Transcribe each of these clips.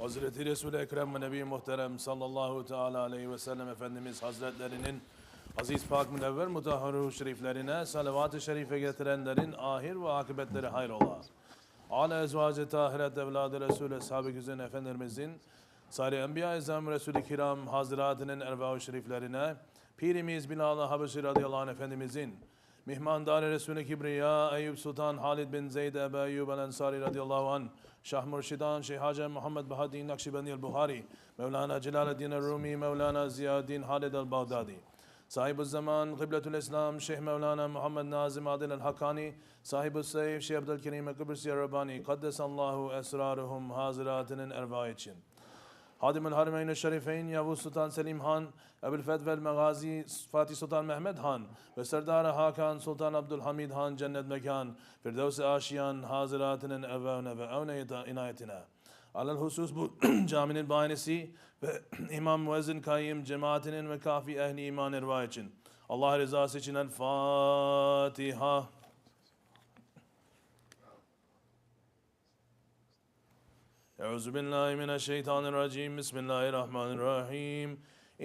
Hazreti Resul-i Ekrem ve Nebi Muhterem sallallahu teala aleyhi ve sellem Efendimiz Hazretlerinin aziz pak münevver mutahhar şeriflerine salavat-ı şerife getirenlerin ahir ve akıbetleri hayrola. Âle ezvâc-ı tahiret evlâd-ı Resul-i Eshab-ı Güzin Efendimizin Sari Enbiya-i İzzam Resul-i Kiram Hazretlerinin ervâ-ı şeriflerine Pirimiz Bilal-ı Habeşi radıyallahu anh Efendimizin Mihmandar-ı Resul-i Kibriya Eyüp Sultan Halid bin Zeyd Ebu Eyyub el-Ensari radıyallahu anh Şah Murşidan Şeyh Hacı Muhammed Bahadin Naksibendi el-Buhari Mevlana Celaleddin el-Rumi Mevlana Ziyaddin Halid el-Bağdadi SahibulZaman Kıbletül İslam Şeyh Mevlana Muhammed Nazım Adil el-Hakkani SahibulSaif Şeyh Abdulkerim Kibrisi Rabbani Kaddesallahu esraruhum haziratının erva için Hadimül Harimeyn-i Şerifeyn Yavuz Sultan Selim Han, Ebu'l-Fetvel Megazi Fatih Sultan Mehmed Han ve Serdar-ı Hakan Sultan Abdülhamid Han cennet mekan, Firdevs-i Aşiyan haziratının evvâne ve evne inayetine. Alel husus bu caminin bahanesi ve İmam Müezzin Kayyım cemaatinin ve kafi ehli iman erva için. Allah rızası için El-Fatiha. أعوذ بالله من الشيطان الرجيم بسم الله الرحمن الرحيم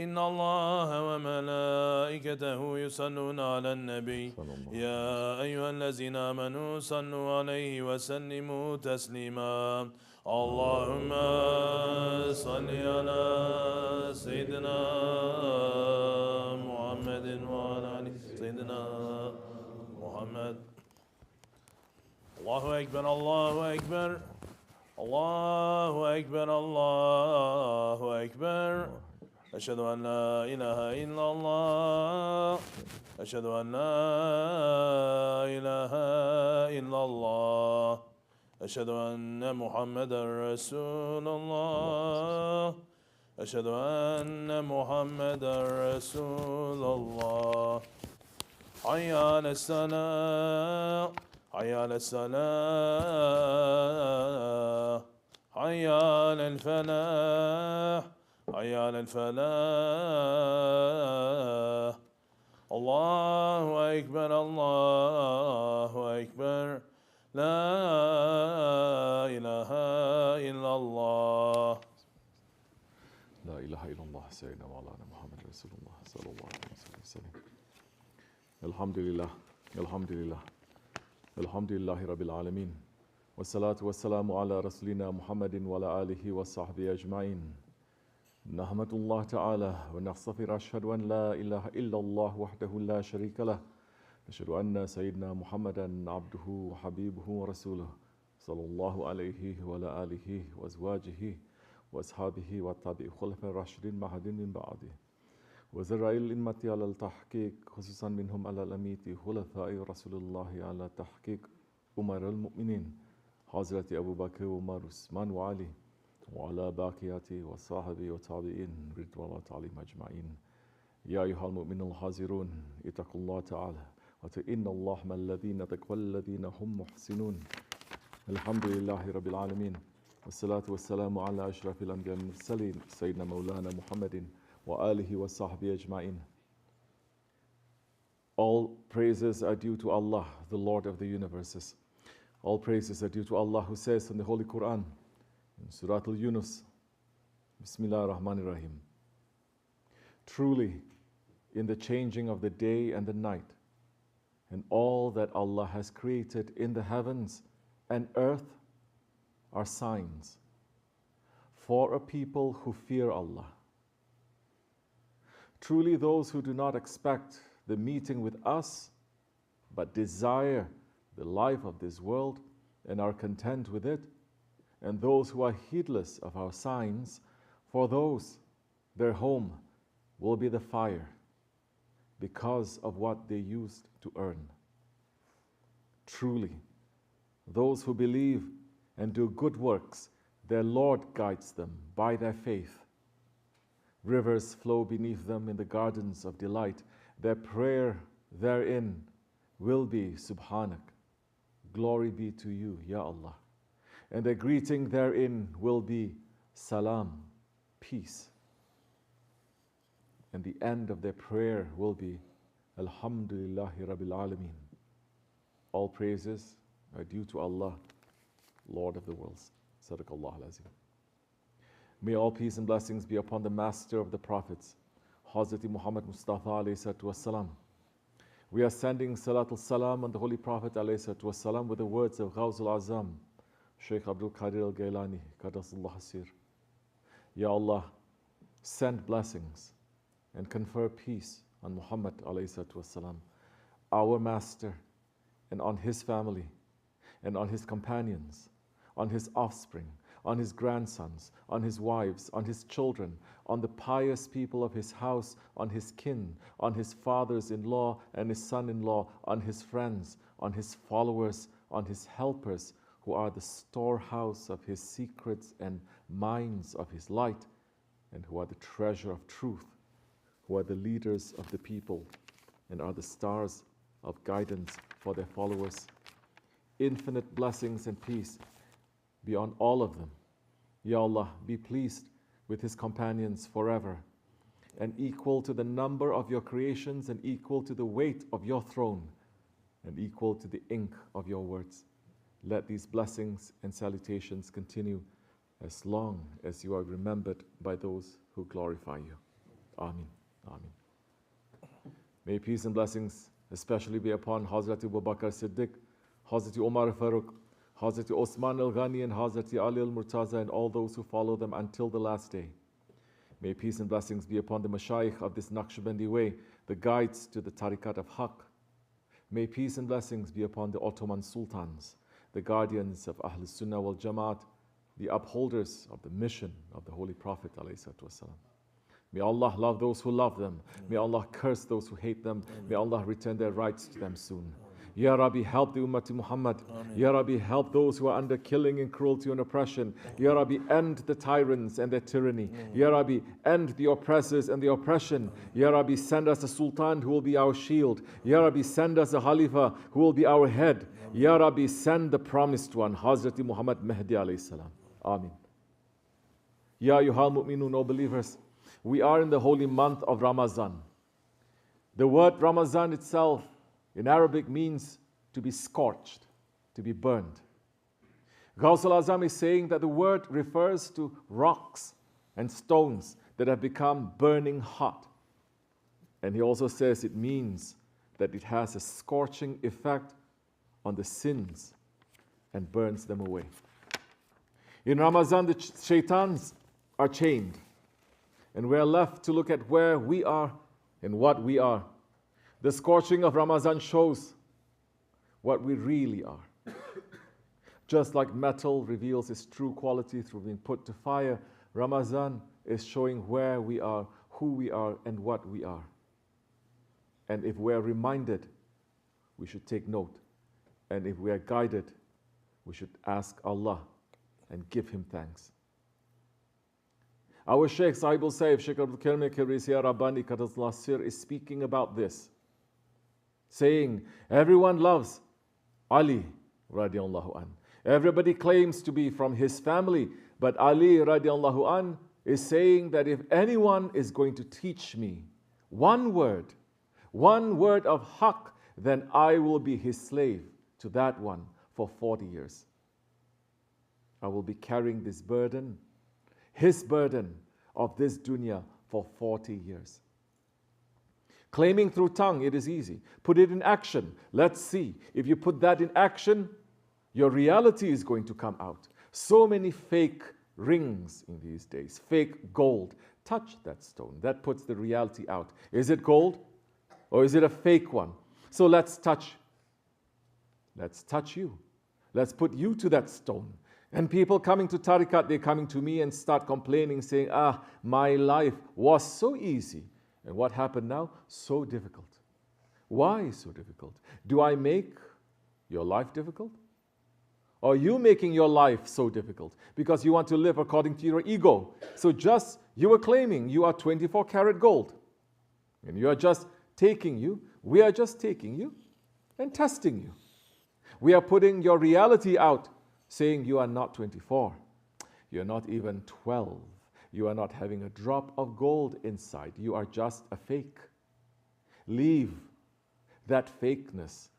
إن الله وملائكته يصلون على النبي يا أيها الذين آمنوا صلوا عليه وسلموا تسليما اللهم صل على سيدنا محمد وعلى آل سيدنا محمد الله أكبر الله أكبر Allahu Ekber, Allahu Ekber. Eşhedü en la ilahe illallah. Eşhedü en la ilahe illallah. Eşhedü enne Muhammeden Resulullah. Eşhedü enne Muhammeden Resulullah. Hayy ale's-salâh. حي على الصلاة حي على الفلاح حي على الفلاح الله أكبر الله أكبر لا إله إلا الله لا إله إلا الله سيدنا مولانا محمد رسول الله صلى الله عليه وسلم الحمد لله الحمد لله Elhamdülillahi Rabbil Alemin. Ve salatu ve selamu ala Resulina Muhammedin ve ala alihi ve sahbihi ecmain. Nahmetullah Teala ve nahsafir eşhedü en la ilahe illallah vahdehu la şerike leh. Eşhedü enne seyyidina Muhammeden abduhu ve habibuhu ve resuluhu. Sallallahu aleyhi ve ala alihi ve ezvacihi ve ashabihi ve tabi'i hulefel raşidin mahadin min ba'di. وزرائل الإمة على التحقيق خصوصا منهم على الأميت خلفاء رسول الله على تحقيق أمر المؤمنين حضرة أبو بكر وعمر وعثمان وعلي وعلى باقيات وصحبه وتابعين رضوان الله عليهم أجمعين يا أيها المؤمنون الحاضرون اتقوا الله تعالى وإن الله مع الذين تقوا الذين هم محسنون الحمد لله رب العالمين والصلاة والسلام على أشرف الأنبياء والمرسلين سيدنا مولانا محمد وآله وصحبه أجمعين. All praises are due to Allah, the Lord of the universes. All praises are due to Allah who says in the Holy Quran, in Surah Al-Yunus, BismillahirRahmanirRahim. Truly, in the changing of the day and the night, and all that Allah has created in the heavens and earth are signs for a people who fear Allah. Truly those who do not expect the meeting with us, but desire the life of this world and are content with it, and those who are heedless of our signs, for those, their home will be the fire, because of what they used to earn. Truly, those who believe and do good works, their Lord guides them by their faith. Rivers flow beneath them in the gardens of delight. Their prayer therein will be Subhanak. Glory be to you, Ya Allah. And their greeting therein will be Salam, peace. And the end of their prayer will be Alhamdulillahi Rabbil Alameen. All praises are due to Allah, Lord of the worlds. Sadaqallah al-Azim. May all peace and blessings be upon the master of the prophets, Hazrat Muhammad Mustafa alayhi salatu wassalam. We are sending Salatul Salam on the Holy Prophet alayhi salatu wassalam with the words of Ghawz al-Azam, Shaykh Abdulkerim al-Gailani, Qaddasallahu Hasir. Ya Allah, send blessings and confer peace on Muhammad alayhi salatu wassalam, our master, and on his family, and on his companions, on his offspring, on his grandsons, on his wives, on his children, on the pious people of his house, on his kin, on his fathers-in-law and his son-in-law, on his friends, on his followers, on his helpers, who are the storehouse of his secrets and mines of his light, and who are the treasure of truth, who are the leaders of the people, and are the stars of guidance for their followers. Infinite blessings and peace be on all of them. Ya Allah, be pleased with his companions forever, and equal to the number of your creations, and equal to the weight of your throne, and equal to the ink of your words. Let these blessings and salutations continue as long as you are remembered by those who glorify you. Amin. Amin. May peace and blessings especially be upon Hazrat Abu Bakr Siddiq, Hazrat Umar Farooq, Hazrat Osman al-Ghani, and Hazrat Ali al-Murtaza, and all those who follow them until the last day. May peace and blessings be upon the Mashaykh of this Nakshibendi way, the guides to the Tariqat of Haqq. May peace and blessings be upon the Ottoman Sultans, the guardians of Ahl Sunnah wal Jamaat, the upholders of the mission of the Holy Prophet ﷺ. May Allah love those who love them. May Allah curse those who hate them. May Allah return their rights to them soon. Ya Rabbi, help the Ummah Muhammad. Ya Rabbi, help those who are under killing and cruelty and oppression. Ya Rabbi, end the tyrants and their tyranny. Ya Rabbi, end the oppressors and the oppression. Ya Rabbi, send us a sultan who will be our shield. Ya Rabbi, send us a Khalifa who will be our head. Ya Rabbi, send the promised one, Hazrat Muhammad Mahdi alayhi salam. Amin. Ya ayyuhal mu'minun, O believers, we are in the holy month of Ramadan. The word Ramadan itself in Arabic means to be scorched, to be burned. Ghawz al-Azam is saying that the word refers to rocks and stones that have become burning hot. And he also says it means that it has a scorching effect on the sins and burns them away. In Ramadan, the shaitans are chained, and we are left to look at where we are and what we are. The scorching of Ramadan shows what we really are. Just like metal reveals its true quality through being put to fire, Ramadan is showing where we are, who we are, and what we are. And if we are reminded, we should take note. And if we are guided, we should ask Allah and give Him thanks. Our Shaykh, SahibulSaif, Shaykh Abdulkerim, Kibrisi, Rabbani, Qaddasallahu Hasir, is speaking about this, saying, everyone loves Ali radiallahu an. Everybody claims to be from his family, but Ali radiallahu an is saying that if anyone is going to teach me one word of haqq, then I will be his slave to that one for 40 years. I will be carrying this burden, his burden of this dunya for 40 years. Claiming through tongue, it is easy. Put it in action. Let's see. If you put that in action, your reality is going to come out. So many fake rings in these days, fake gold. Touch that stone. That puts the reality out. Is it gold or is it a fake one? So let's touch. Let's touch you. Let's put you to that stone. And people coming to tariqat, they're coming to me and start complaining, saying, my life was so easy. And what happened now? So difficult. Why so difficult? Do I make your life difficult? Or are you making your life so difficult? Because you want to live according to your ego. So you were claiming you are 24 karat gold. And we are just taking you and testing you. We are putting your reality out, saying you are not 24. You're not even 12. You are not having a drop of gold inside. You are just a fake. Leave that fakeness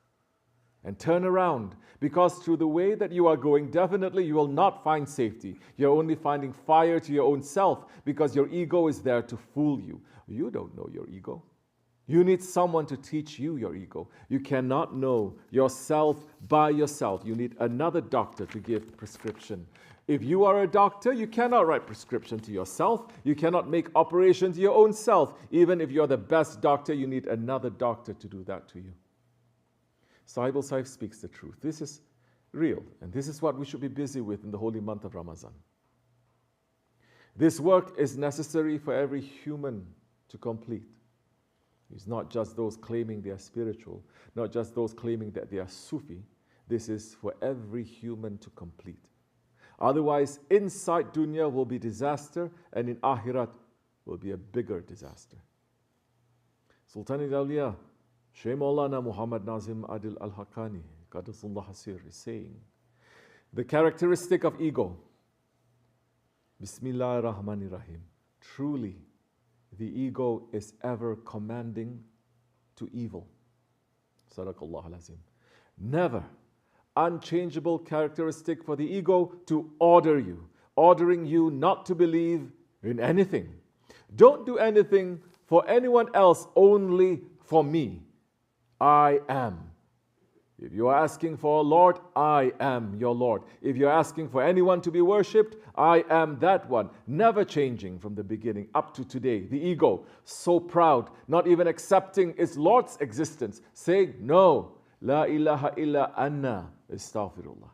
and turn around, because through the way that you are going, definitely you will not find safety. You're only finding fire to your own self, because your ego is there to fool you. You don't know your ego. You need someone to teach you your ego. You cannot know yourself by yourself. You need another doctor to give prescription. If you are a doctor, you cannot write prescription to yourself. You cannot make operations to your own self. Even if you're the best doctor, you need another doctor to do that to you. SahibulSaif speaks the truth. This is real, and this is what we should be busy with in the holy month of Ramadan. This work is necessary for every human to complete. It's not just those claiming they are spiritual, not just those claiming that they are Sufi. This is for every human to complete. Otherwise, inside dunya will be disaster, and in akhirat will be a bigger disaster. Sultan al-Awliya, Shaykh Maulana Muhammad Nazim Adil al-Hakkani, Qaddasullah Hasir, is saying, the characteristic of ego, BismillahirRahmanirRahim, truly, the ego is ever commanding to evil. Sadaqallah al-Azim. Never unchangeable characteristic for the ego to order you, ordering you not to believe in anything. Don't do anything for anyone else, only for me. I am. If you are asking for a Lord, I am your Lord. If you're asking for anyone to be worshipped, I am that one. Never changing from the beginning up to today. The ego, so proud, not even accepting its Lord's existence, saying, no, la ilaha illa anna, astaghfirullah.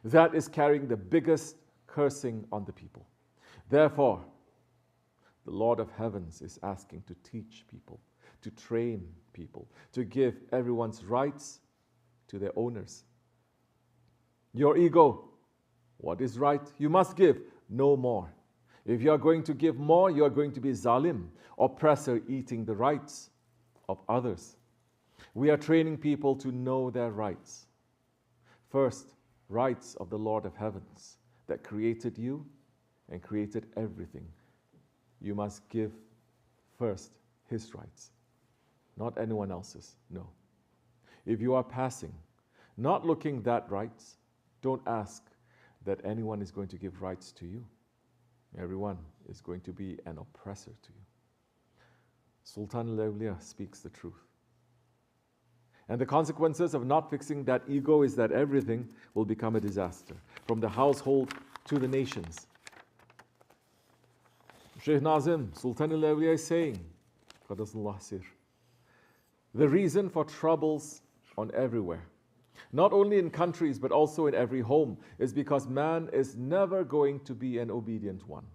That is carrying the biggest cursing on the people. Therefore, the Lord of heavens is asking to teach people, to train people, to give everyone's rights to their owners. Your ego, what is right? You must give no more. If you are going to give more, you are going to be zalim, oppressor, eating the rights of others. We are training people to know their rights. First, rights of the Lord of heavens that created you and created everything. You must give first His rights, not anyone else's. No. If you are passing, not looking that rights, don't ask that anyone is going to give rights to you. Everyone is going to be an oppressor to you. Sultan al-Awliya speaks the truth. And the consequences of not fixing that ego is that everything will become a disaster, from the household to the nations. Shaykh Nazim, Sultan al-Awliya is saying, Qaddasullah Sir, the reason for troubles on everywhere, not only in countries but also in every home, is because man is never going to be an obedient one.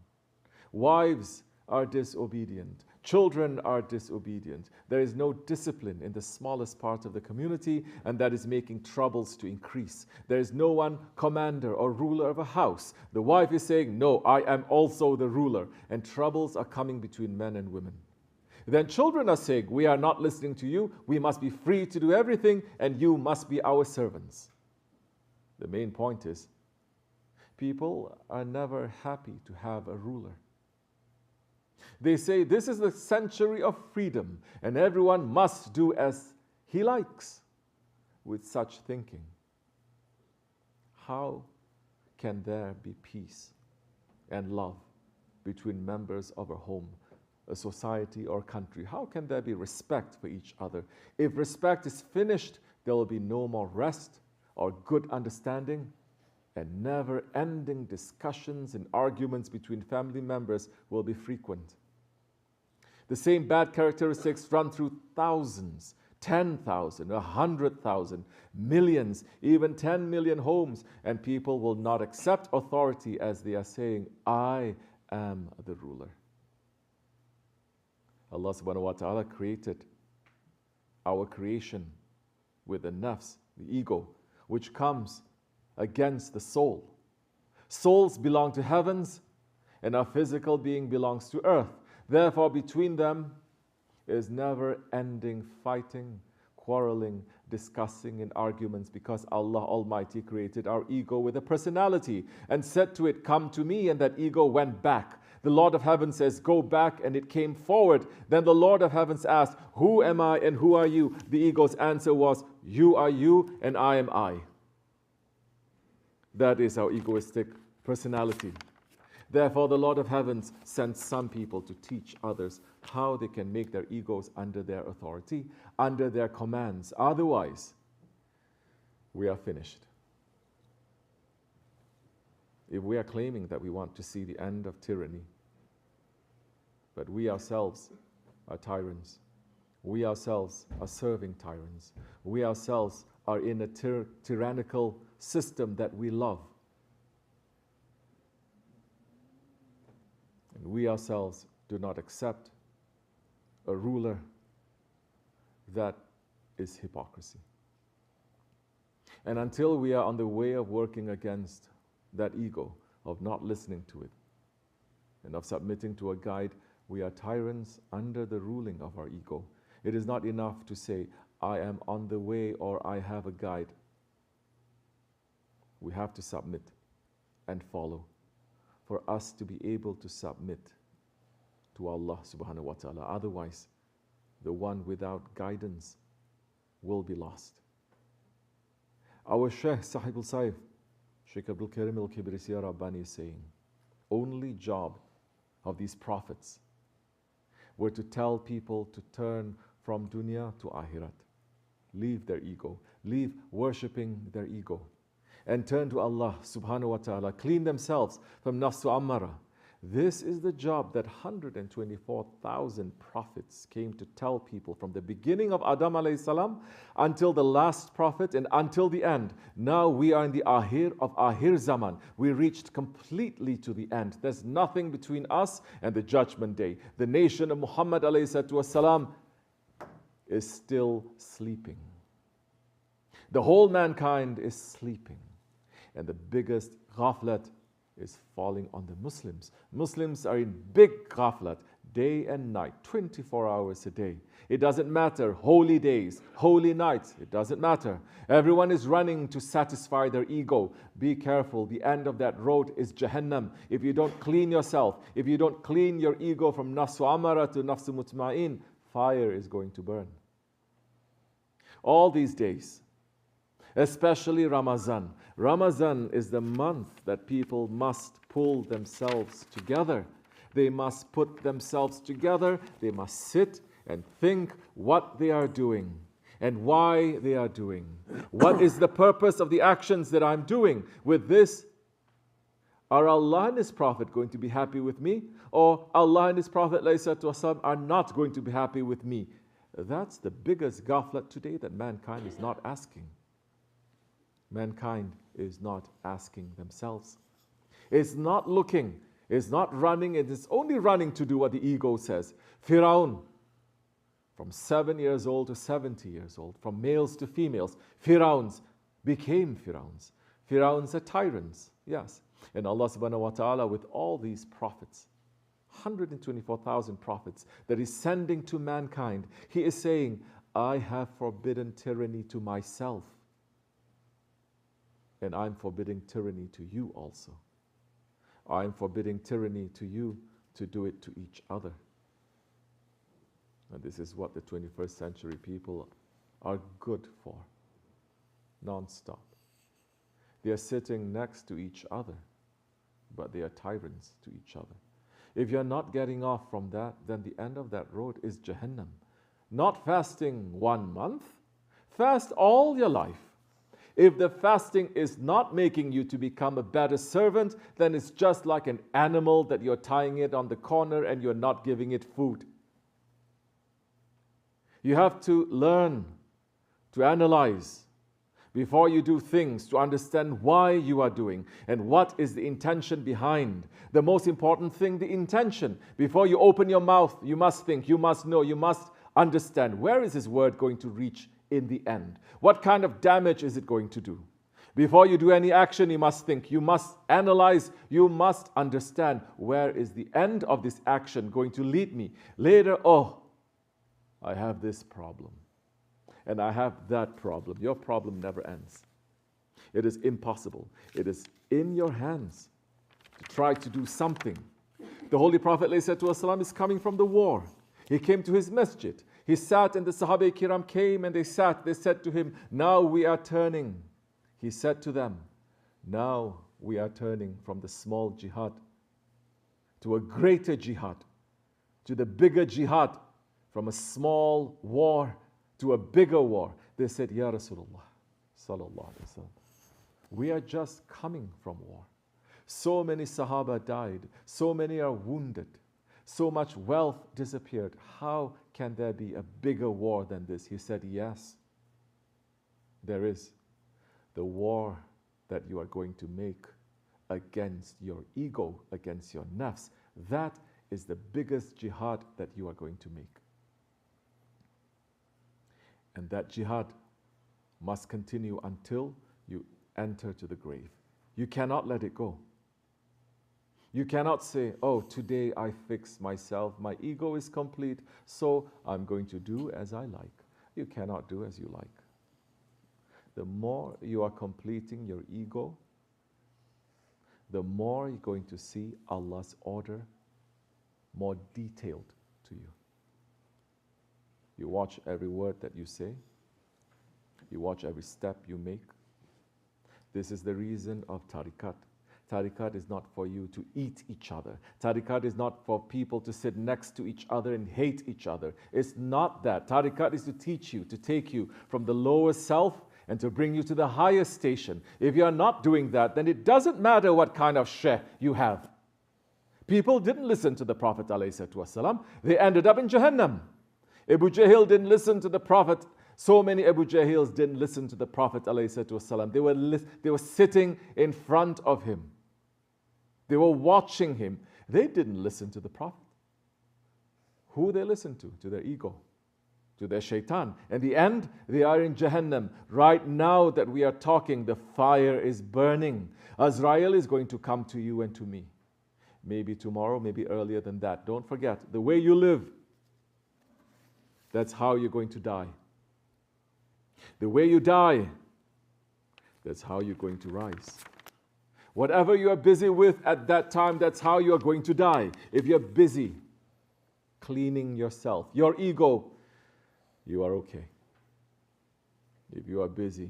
Wives are disobedient. Children are disobedient. There is no discipline in the smallest part of the community, and that is making troubles to increase. There is no one commander or ruler of a house. The wife is saying, no, I am also the ruler, and troubles are coming between men and women. Then children are saying, we are not listening to you, we must be free to do everything, and you must be our servants. The main point is, people are never happy to have a ruler. They say this is the century of freedom, and everyone must do as he likes. With such thinking, how can there be peace and love between members of a home, a society or country? How can there be respect for each other? If respect is finished, there will be no more rest or good understanding, and never-ending discussions and arguments between family members will be frequent. The same bad characteristics run through thousands, 10,000, 100,000, millions, even 10 million homes, and people will not accept authority as they are saying, I am the ruler. Allah subhanahu wa ta'ala created our creation with the nafs, the ego, which comes against the soul. Souls belong to heavens, and our physical being belongs to earth. Therefore, between them is never-ending fighting, quarreling, discussing in arguments, because Allah Almighty created our ego with a personality and said to it, come to me, and that ego went back. The Lord of Heaven says, go back, and it came forward. Then the Lord of Heavens asked, who am I and who are you? The ego's answer was, you are you and I am I. That is our egoistic personality. Therefore, the Lord of Heavens sends some people to teach others how they can make their egos under their authority, under their commands. Otherwise, we are finished. If we are claiming that we want to see the end of tyranny, but we ourselves are tyrants, we ourselves are serving tyrants, we ourselves are in a tyrannical system that we love, and we ourselves do not accept a ruler, that is hypocrisy. And until we are on the way of working against that ego, of not listening to it, and of submitting to a guide, we are tyrants under the ruling of our ego. It is not enough to say, I am on the way or I have a guide. We have to submit and follow for us to be able to submit to Allah subhanahu wa ta'ala. Otherwise, the one without guidance will be lost. Our Shaykh, SahibulSaif, Shaykh Abdulkerim al-Kibrisi Rabbani is saying, only job of these prophets were to tell people to turn from dunya to akhirat. Leave their ego, leave worshipping their ego, and turn to Allah subhanahu wa ta'ala, clean themselves from nafsu ammara. This is the job that 124,000 prophets came to tell people from the beginning of Adam alayhi salam until the last prophet and until the end. Now we are in the Ahir of Ahir Zaman. We reached completely to the end. There's nothing between us and the judgment day. The nation of Muhammad alayhi salam is still sleeping. The whole mankind is sleeping. And the biggest ghaflat is falling on the Muslims. Muslims are in big ghaflat, day and night, 24 hours a day. It doesn't matter, holy days, holy nights, it doesn't matter. Everyone is running to satisfy their ego. Be careful, the end of that road is Jahannam. If you don't clean yourself, if you don't clean your ego from nafsu amara to nafsu mutma'in, fire is going to burn. All these days, especially Ramadan. Ramadan is the month that people must pull themselves together. They must put themselves together. They must sit and think what they are doing and why they are doing. What is the purpose of the actions that I'm doing? With this, are Allah and His Prophet going to be happy with me? Or Allah and His Prophet ﷺ are not going to be happy with me? That's the biggest ghaflat today that mankind is not asking. Mankind is not asking themselves. It's not looking, it's not running, it is only running to do what the ego says. Firaun, from 7 years old to 70 years old, from males to females, Firauns became Firauns. Firauns are tyrants, yes. And Allah subhanahu wa ta'ala, with all these prophets, 124,000 prophets that He's sending to mankind, He is saying, I have forbidden tyranny to myself. And I'm forbidding tyranny to you also. I'm forbidding tyranny to you to do it to each other. And this is what the 21st century people are good for, non-stop. They are sitting next to each other, but they are tyrants to each other. If you're not getting off from that, then the end of that road is Jahannam. Not fasting 1 month, fast all your life. If the fasting is not making you to become a better servant, then it's just like an animal that you're tying it on the corner and you're not giving it food. You have to learn to analyze before you do things, to understand why you are doing and what is the intention behind. The most important thing, the intention. Before you open your mouth, you must think, you must know, you must understand, where is His word going to reach in the end? What kind of damage is it going to do? Before you do any action, you must think, you must analyze, you must understand, where is the end of this action going to lead me? Later, oh, I have this problem. and I have that problem. Your problem never ends. It is impossible. It is in your hands to try to do something. The Holy Prophet ﷺ is coming from the war. He came to his masjid. He sat and the Sahaba Kiram came and they sat. They said to him, now we are turning. He said to them, now we are turning from the small jihad to a greater jihad, to the bigger jihad, from a small war to a bigger war. They said, Ya Rasulullah, sallallahu alaihi wasallam, we are just coming from war. So many Sahaba died, so many are wounded, so much wealth disappeared. How can there be a bigger war than this? He said, yes, there is. The war that you are going to make against your ego, against your nafs, that is the biggest jihad that you are going to make. And that jihad must continue until you enter to the grave. You cannot let it go. You cannot say, oh, today I fix myself, my ego is complete, so I'm going to do as I like. You cannot do as you like. The more you are completing your ego, the more you're going to see Allah's order more detailed to you. You watch every word that you say. You watch every step you make. This is the reason of tariqat. Tariqat is not for you to eat each other. Tariqat is not for people to sit next to each other and hate each other. It's not that. Tariqat is to teach you, to take you from the lower self and to bring you to the highest station. If you are not doing that, then it doesn't matter what kind of shaykh you have. People didn't listen to the Prophet ﷺ. They ended up in Jahannam. Abu Jahl didn't listen to the Prophet. So many Abu Jahils didn't listen to the Prophet ﷺ. They were sitting in front of him. They were watching him. They didn't listen to the Prophet. Who they listened to their ego, to their shaitan. In the end, they are in Jahannam. Right now that we are talking, the fire is burning. Azrael is going to come to you and to me. Maybe tomorrow, maybe earlier than that. Don't forget, the way you live, that's how you're going to die. The way you die, that's how you're going to rise. Whatever you are busy with at that time, that's how you are going to die. If you're busy cleaning yourself, your ego, you are okay. If you are busy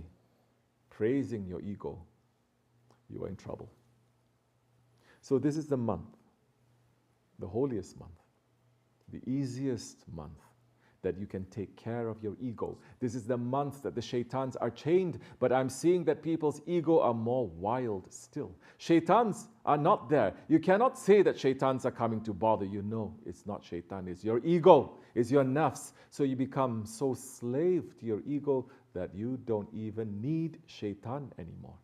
praising your ego, you are in trouble. So this is the month, the holiest month, the easiest month that you can take care of your ego. This is the month that the shaitans are chained, but I'm seeing that people's ego are more wild still. Shaitans are not there. You cannot say that shaitans are coming to bother you. No, it's not shaitan, it's your ego, it's your nafs. So you become so slave to your ego that you don't even need shaitan anymore.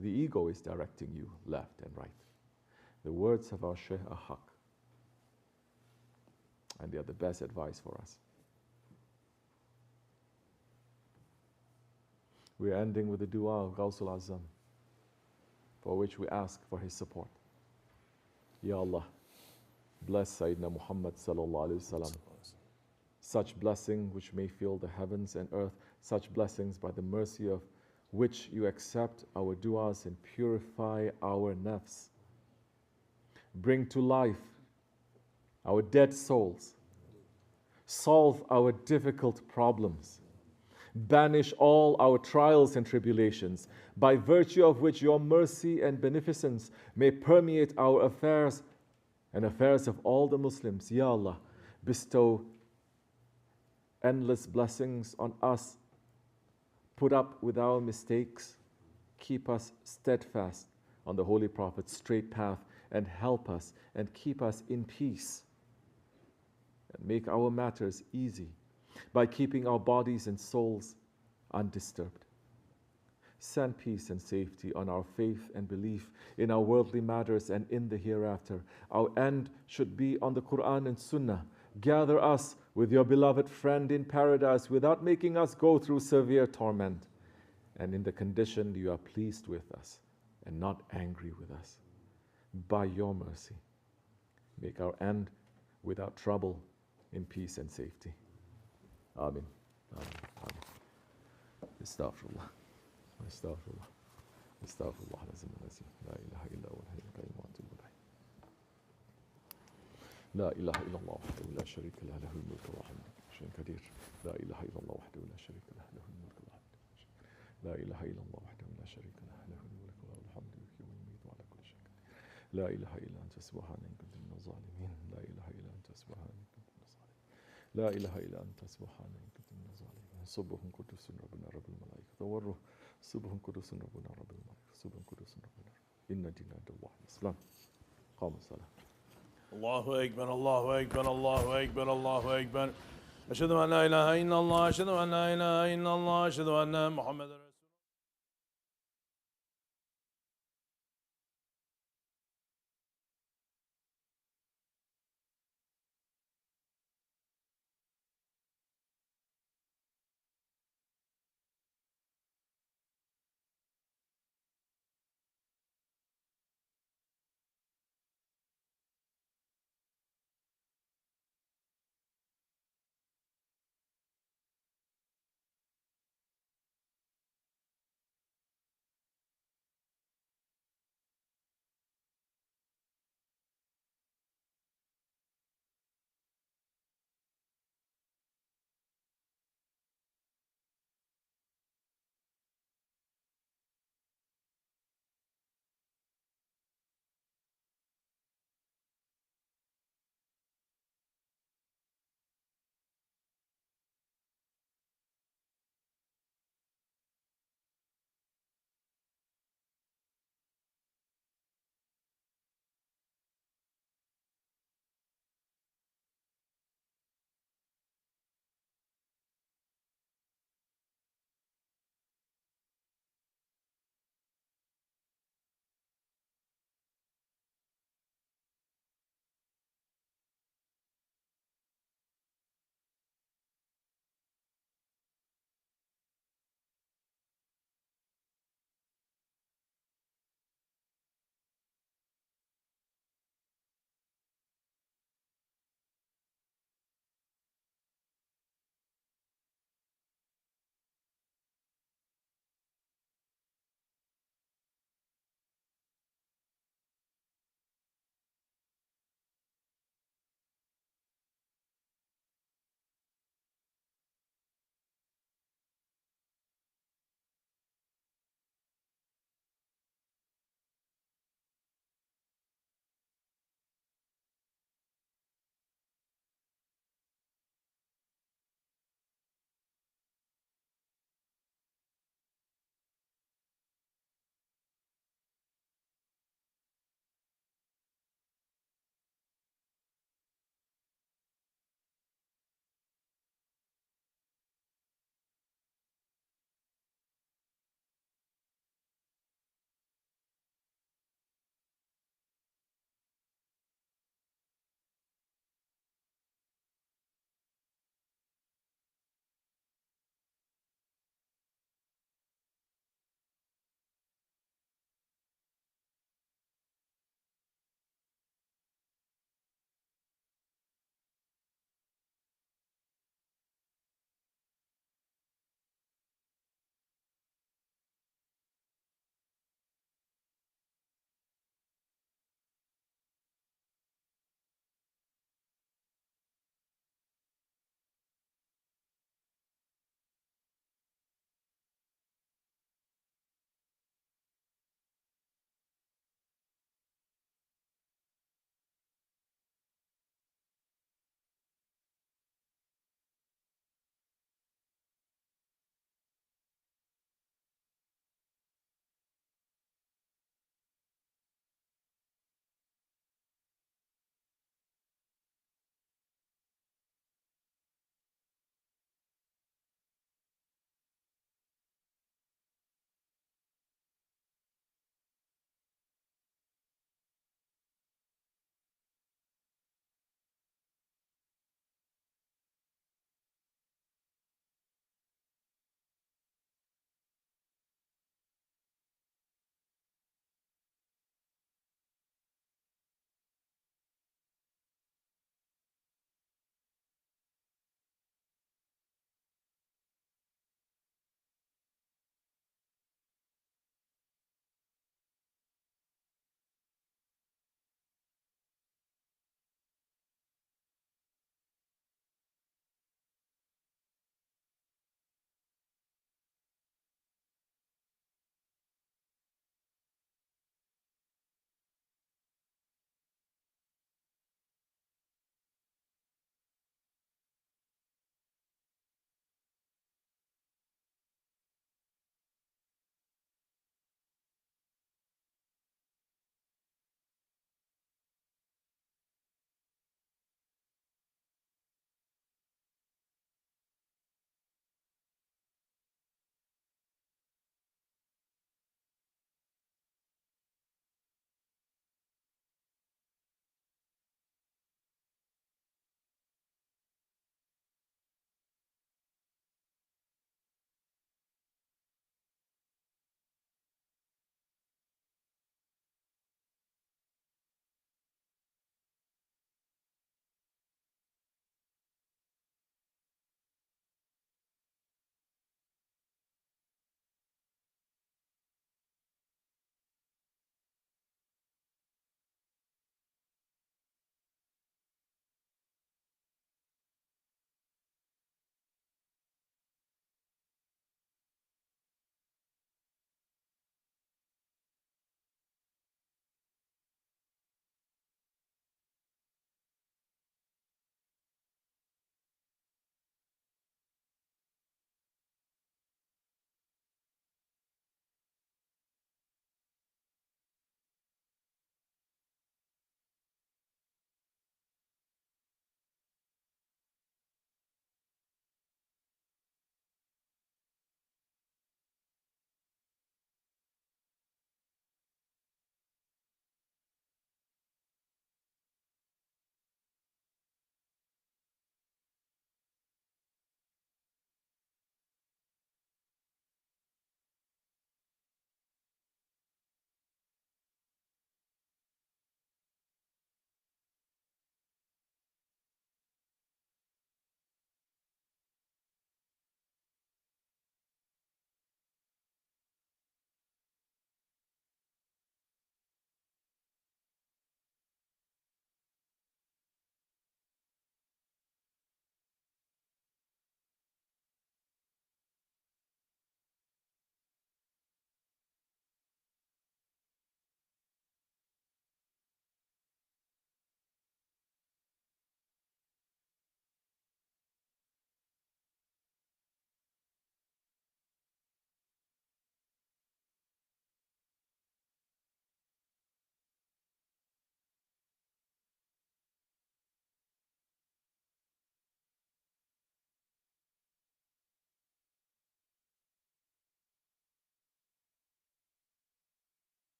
The ego is directing you left and right. The words of our Shaykh are haq. And they are the best advice for us. We are ending with the dua of Ghawsul Azam, for which we ask for his support. Ya Allah, bless Sayyidina Muhammad sallallahu alaihi wasallam. Such blessing which may fill the heavens and earth, such blessings by the mercy of which you accept our duas and purify our nafs. Bring to life our dead souls, solve our difficult problems, banish all our trials and tribulations, by virtue of which your mercy and beneficence may permeate our affairs and affairs of all the Muslims. Ya Allah, bestow endless blessings on us, put up with our mistakes, keep us steadfast on the Holy Prophet's straight path, and help us and keep us in peace. And make our matters easy by keeping our bodies and souls undisturbed. Send peace and safety on our faith and belief in our worldly matters and in the hereafter. Our end should be on the Quran and Sunnah. Gather us with your beloved friend in paradise without making us go through severe torment, and in the condition you are pleased with us and not angry with us. By your mercy, make our end without trouble, in peace and safety. Amen. Amin. Estağfurullah. Estağfurullah. Estağfurullah. La ilahe illa huvel hayyul kayyum ve etûbü ileyh. La ilahe illallah vahdehu la şerike leh lehul mulku ve hamdu şeyin kadir. La ilahe illallah vahdehu la şerike leh lehul mulku ve hamdu. La ilahe illallah vahdehu la şerike leh lehul mulku ve lehul hamdu yuhyi ve yumiitu ve ala kulli şeyin kadir. La ilahe illa ente subhaneke in kuntu minez zalimin. La ilahe illa ente subhaneke in kuntu minez zalimin. La ilahe illa ente subhaneke in kuntu minez zalimin. Subhun kudusun Rabbuna Rabbil Malaikati ve ruh. Subhun kudusun Rabbuna Rabbil Malaikati. Subhun kudusun Rabbuna. İnne dîne Allahi İslam. Kâme salam. Allahu Ekber, Allahu Ekber, Allahu Ekber, Allahu Ekber. Eşhedü en la ilahe illallah, eşhedü en la ilahe illallah, eşhedü enne Muhammeden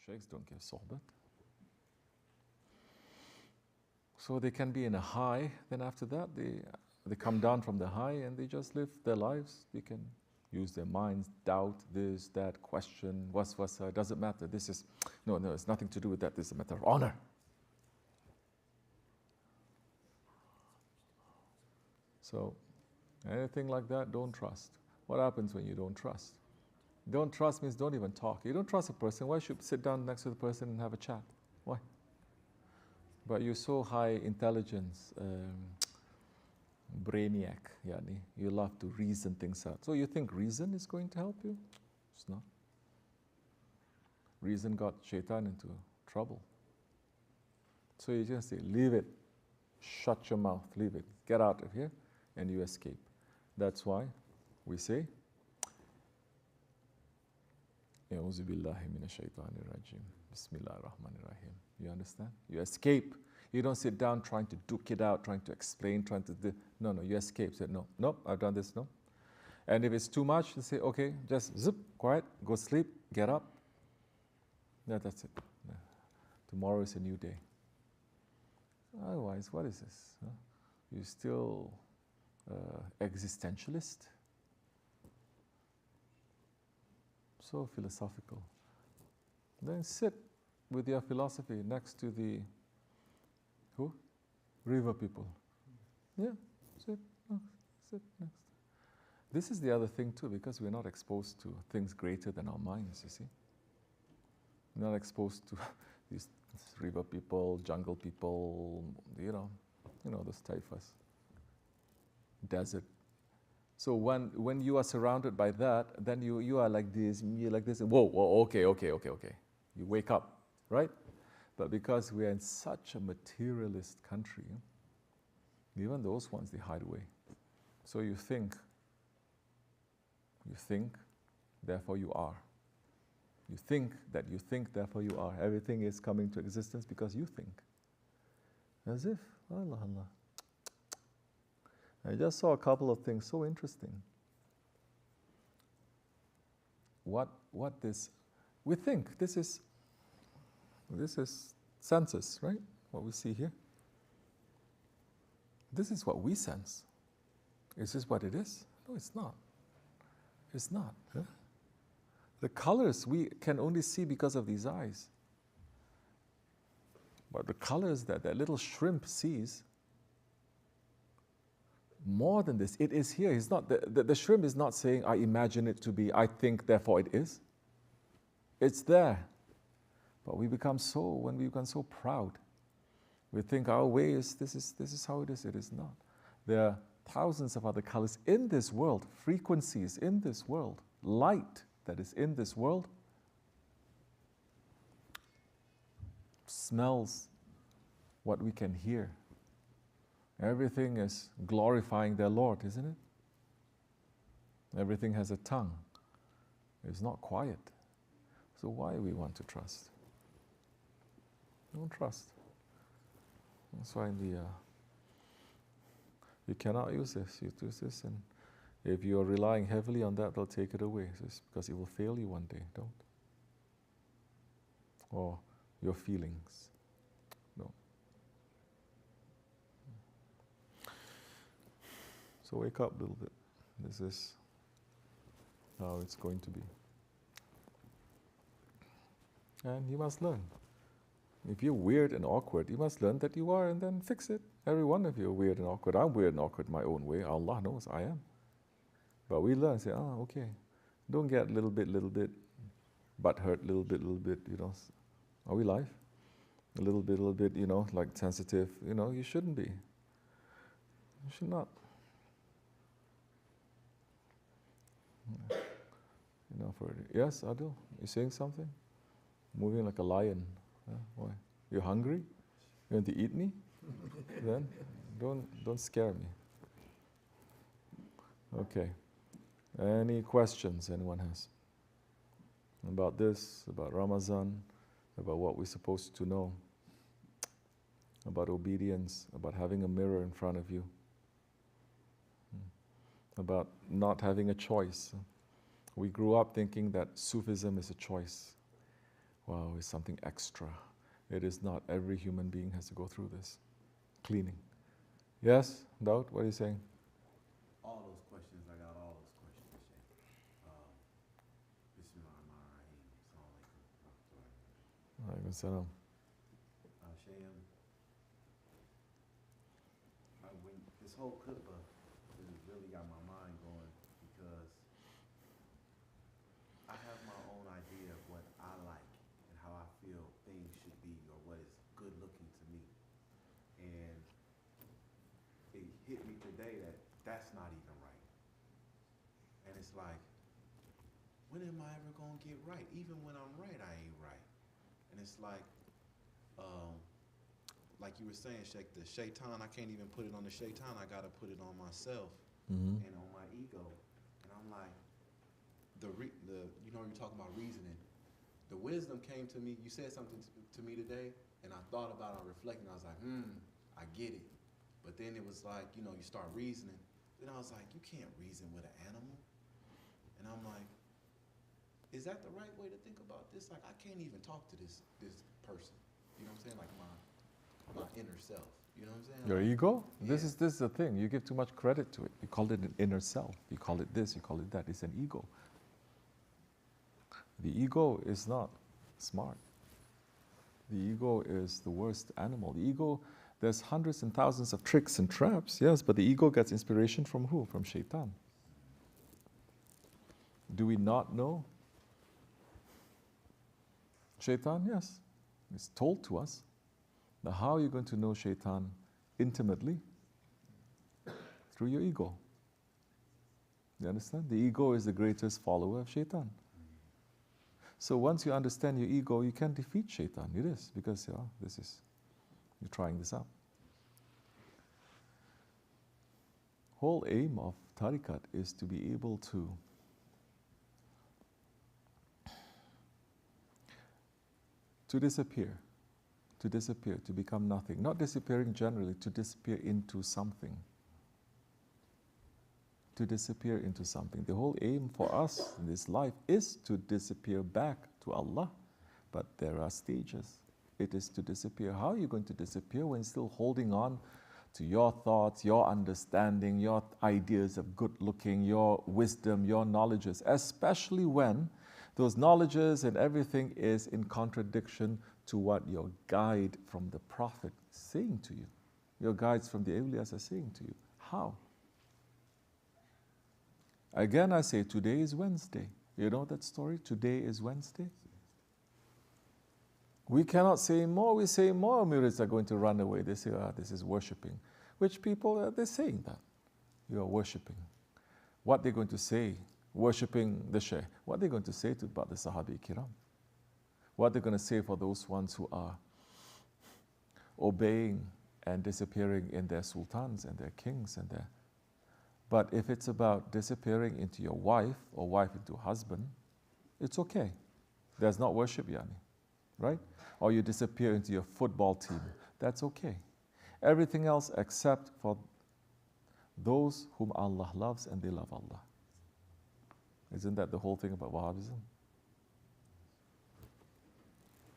Shaykhs don't give sohbat. So they can be in a high, then after that they come down from the high and they just live their lives. They can use their minds, doubt this, that, question, waswasa, it doesn't matter. This is, no, it's nothing to do with that. This is a matter of honor. So anything like that, don't trust. What happens when you don't trust? Don't trust means don't even talk. You don't trust a person, why should you sit down next to the person and have a chat? Why? But you're so high intelligence, brainiac, yani. You love to reason things out. So you think reason is going to help you? It's not. Reason got shaitan into trouble. So you just say, leave it. Shut your mouth, leave it. Get out of here and you escape. That's why we say, A'udhu billahi minash shaitanir rajim. BismillahirRahmanirRahim. You understand? You escape. You don't sit down trying to duke it out, trying to explain, trying to do. No, you escape. Say, no, nope, I've done this, no. And if it's too much, you say, okay, just zip, quiet, go sleep, get up. Yeah, that's it. Yeah. Tomorrow is a new day. Otherwise, what is this? Huh? You're still existentialist? So philosophical. Then sit with your philosophy next to the who? River people. Yeah, sit next. This is the other thing too, because we're not exposed to things greater than our minds, you see. We're not exposed to these river people, jungle people, you know those typhus. Desert. So when you are surrounded by that, then you are like this, you're like this, whoa, okay. You wake up, right? But because we are in such a materialist country, even those ones, they hide away. So you think, therefore you are. You think that you think, therefore you are. Everything is coming to existence because you think. As if, Allah. I just saw a couple of things so interesting. We think this is senses, right? What we see here. This is what we sense. Is this what it is? No, it's not. It's not. Huh? The colors we can only see because of these eyes. But the colors that little shrimp sees, more than this, it is here. It's not the shrimp is not saying, I imagine it to be, I think, therefore it is. It's there. But when we become so proud, we think our way is, this is how it is. It is not. There are thousands of other colors in this world, frequencies in this world, light that is in this world, smells what we can hear. Everything is glorifying their Lord, isn't it? Everything has a tongue. It's not quiet. So why we want to trust? Don't trust. That's why you cannot use this. You use this, and if you are relying heavily on that, they'll take it away. It's because it will fail you one day. Don't. Or your feelings. No. So wake up a little bit. This is how it's going to be. And you must learn. If you're weird and awkward, you must learn that you are and then fix it. Every one of you are weird and awkward. I'm weird and awkward my own way. Allah knows I am. But we learn, say, okay. Don't get little bit, butt hurt, little bit, Are we live? A little bit, like sensitive. You shouldn't be. You should not. Yes, Adil, you saying something? Moving like a lion. Why? You're hungry? You want to eat me? Then don't scare me. Okay. Any questions anyone has about this, about Ramadan, about what we're supposed to know, about obedience, about having a mirror in front of you, about not having a choice? We grew up thinking that Sufism is a choice. Wow, it's something extra. It is not. Every human being has to go through this. Cleaning. Yes, Daud, what are you saying? All those questions, I got all those questions, Shaykh. Bismillahirrahmanirrahim. Assalamu alaikum. Alaikum salam. Shaykh, when this whole khutbah has really got my mind going because I have my own idea of what I like and how I feel things should be or what is good looking to me. And it hit me today that that's not even right. And it's like, when am I ever gonna get right? Even when I'm right, I ain't right. And it's like you were saying, Shaykh, the shaitan, I can't even put it on the shaitan. I gotta put it on myself and on my ego. And I'm like, you know, you're talking about reasoning. The wisdom came to me. You said something to me today, and I thought about it, I reflected, and I was like, I get it. But then it was like, you know, you start reasoning. Then I was like, you can't reason with an animal. And I'm like, is that the right way to think about this? Like, I can't even talk to this person. You know what I'm saying? Like my inner self. You know what I'm saying? Your like, ego? Yeah. This is the thing. You give too much credit to it. You call it an inner self. You call it this, you call it that. It's an ego. The ego is not smart. The ego is the worst animal. The ego, there's hundreds and thousands of tricks and traps, yes, but the ego gets inspiration from who? From shaitan. Do we not know? Shaitan, yes. It's told to us. Now, how are you going to know shaitan intimately? Through your ego. You understand? The ego is the greatest follower of shaitan. So once you understand your ego, you can defeat shaitan. It is, because you're trying this out. Whole aim of tariqat is to be able to disappear, to become nothing. Not disappearing generally, to disappear into something. To disappear into something. The whole aim for us in this life is to disappear back to Allah. But there are stages. It is to disappear. How are you going to disappear when still holding on to your thoughts, your understanding, your ideas of good looking, your wisdom, your knowledges, especially when those knowledges and everything is in contradiction to what your guide from the Prophet is saying to you. Your guides from the awliyas are saying to you. How? Again, I say, today is Wednesday. You know that story? Today is Wednesday. We cannot say more. We say more. Murids are going to run away. They say, this is worshipping. Which people, they're saying that. You are worshipping. What they're going to say, worshipping the Shaykh. What they're going to say about the Sahabi Kiram. What they're going to say for those ones who are obeying and disappearing in their sultans and their kings and their... But if it's about disappearing into your wife or wife into husband, it's okay. There's not worship, yani, right? Or you disappear into your football team, that's okay. Everything else except for those whom Allah loves and they love Allah. Isn't that the whole thing about Wahhabism?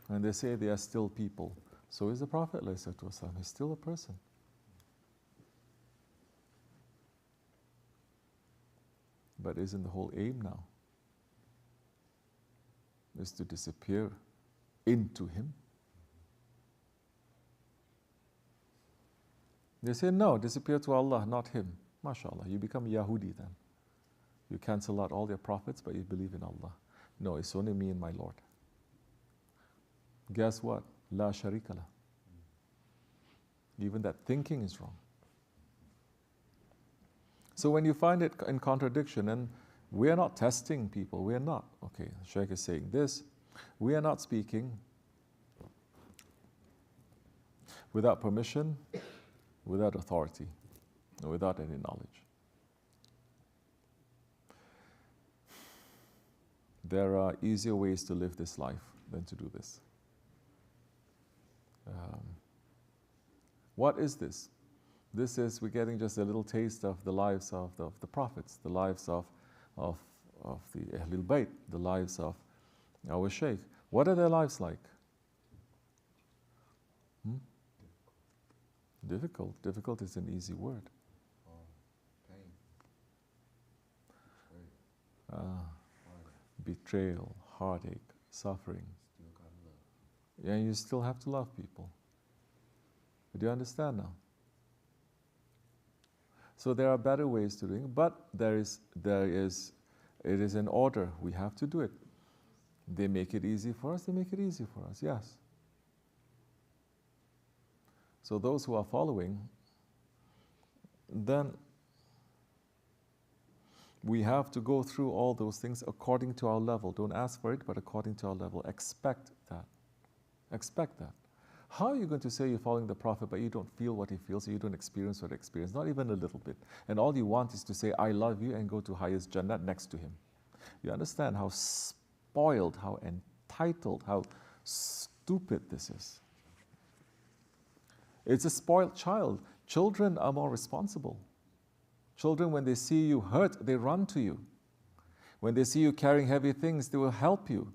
And they say they are still people. So is the Prophet ﷺ. He's still a person. But isn't the whole aim now is to disappear into him? They say, no, disappear to Allah, not him. MashaAllah, you become Yahudi then. You cancel out all their prophets, but you believe in Allah. No, it's only me and my Lord. Guess what? La sharika lah. Even that thinking is wrong. So when you find it in contradiction, and we are not testing people, we are not. Okay, Shaykh is saying this. We are not speaking without permission, without authority, or without any knowledge. There are easier ways to live this life than to do this. What is this? This is, we're getting just a little taste of the lives of the prophets, the lives of the Ahlul Bayt, the lives of our Shaykh. What are their lives like? Difficult. Difficult is an easy word. Pain. Betrayal, heartache, suffering. Yeah, you still have to love people. Do you understand now? So there are better ways to doing it, but it is an order. We have to do it. They make it easy for us, they make it easy for us, yes. So those who are following, then we have to go through all those things according to our level. Don't ask for it, but according to our level. Expect that. Expect that. How are you going to say you're following the Prophet, but you don't feel what he feels, or you don't experience what he experiences? Not even a little bit. And all you want is to say, I love you, and go to highest Jannah next to him. You understand how spoiled, how entitled, how stupid this is. It's a spoiled child. Children are more responsible. Children, when they see you hurt, they run to you. When they see you carrying heavy things, they will help you.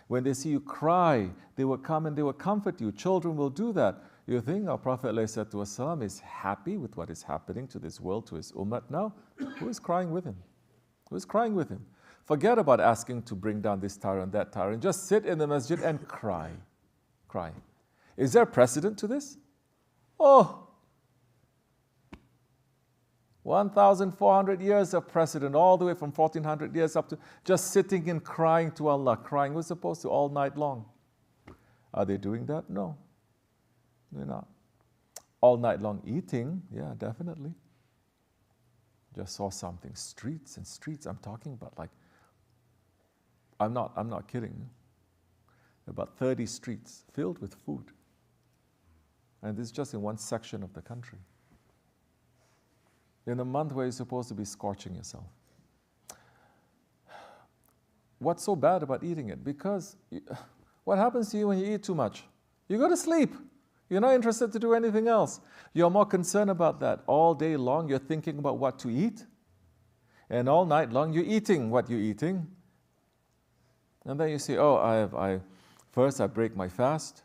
When they see you cry, they will come and they will comfort you. Children will do that. You think our Prophet ﷺ is happy with what is happening to this world, to his ummah now? Who is crying with him? Who is crying with him? Forget about asking to bring down this tower and that tower, and just sit in the masjid and cry. Cry. Is there a precedent to this? Oh! 1,400 years of precedent, all the way from 1,400 years up to just sitting and crying to Allah. Crying, we're supposed to all night long. Are they doing that? No, they're not. All night long eating, yeah, definitely. Just saw something, streets and streets. I'm talking about like, I'm not kidding. About 30 streets filled with food. And this is just in one section of the country. In a month where you're supposed to be scorching yourself. What's so bad about eating it? Because what happens to you when you eat too much? You go to sleep. You're not interested to do anything else. You're more concerned about that. All day long you're thinking about what to eat. And all night long you're eating what you're eating. And then you say, oh, first I break my fast.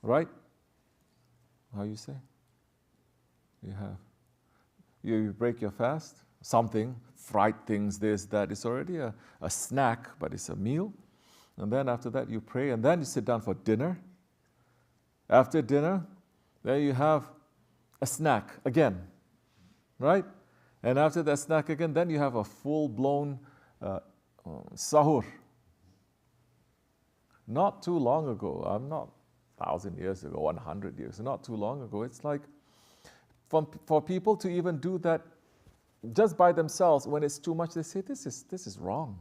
Right? How you say? You have. You break your fast, something, fried things, this, that. It's already a snack, but it's a meal. And then after that you pray, and then you sit down for dinner. After dinner, then you have a snack again, right? And after that snack again, then you have a full-blown sahur. Not too long ago, I'm not 1,000 years ago, 100 years, not too long ago, it's like, for people to even do that just by themselves, when it's too much, they say, this is wrong.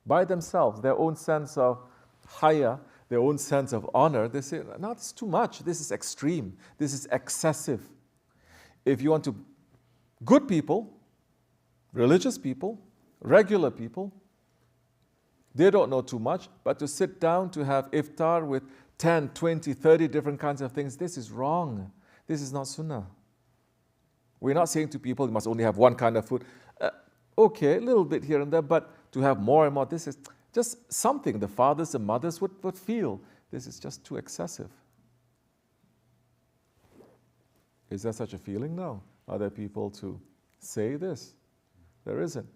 By themselves, their own sense of haya, their own sense of honor, they say, no, it's too much, this is extreme, this is excessive. If you want to, good people, religious people, regular people, they don't know too much, but to sit down to have iftar with 10, 20, 30 different kinds of things, this is wrong. This is not sunnah. We're not saying to people, you must only have one kind of food. Okay, a little bit here and there, but to have more and more, this is just something the fathers and mothers would feel. This is just too excessive. Is there such a feeling now? Are there people to say this? There isn't.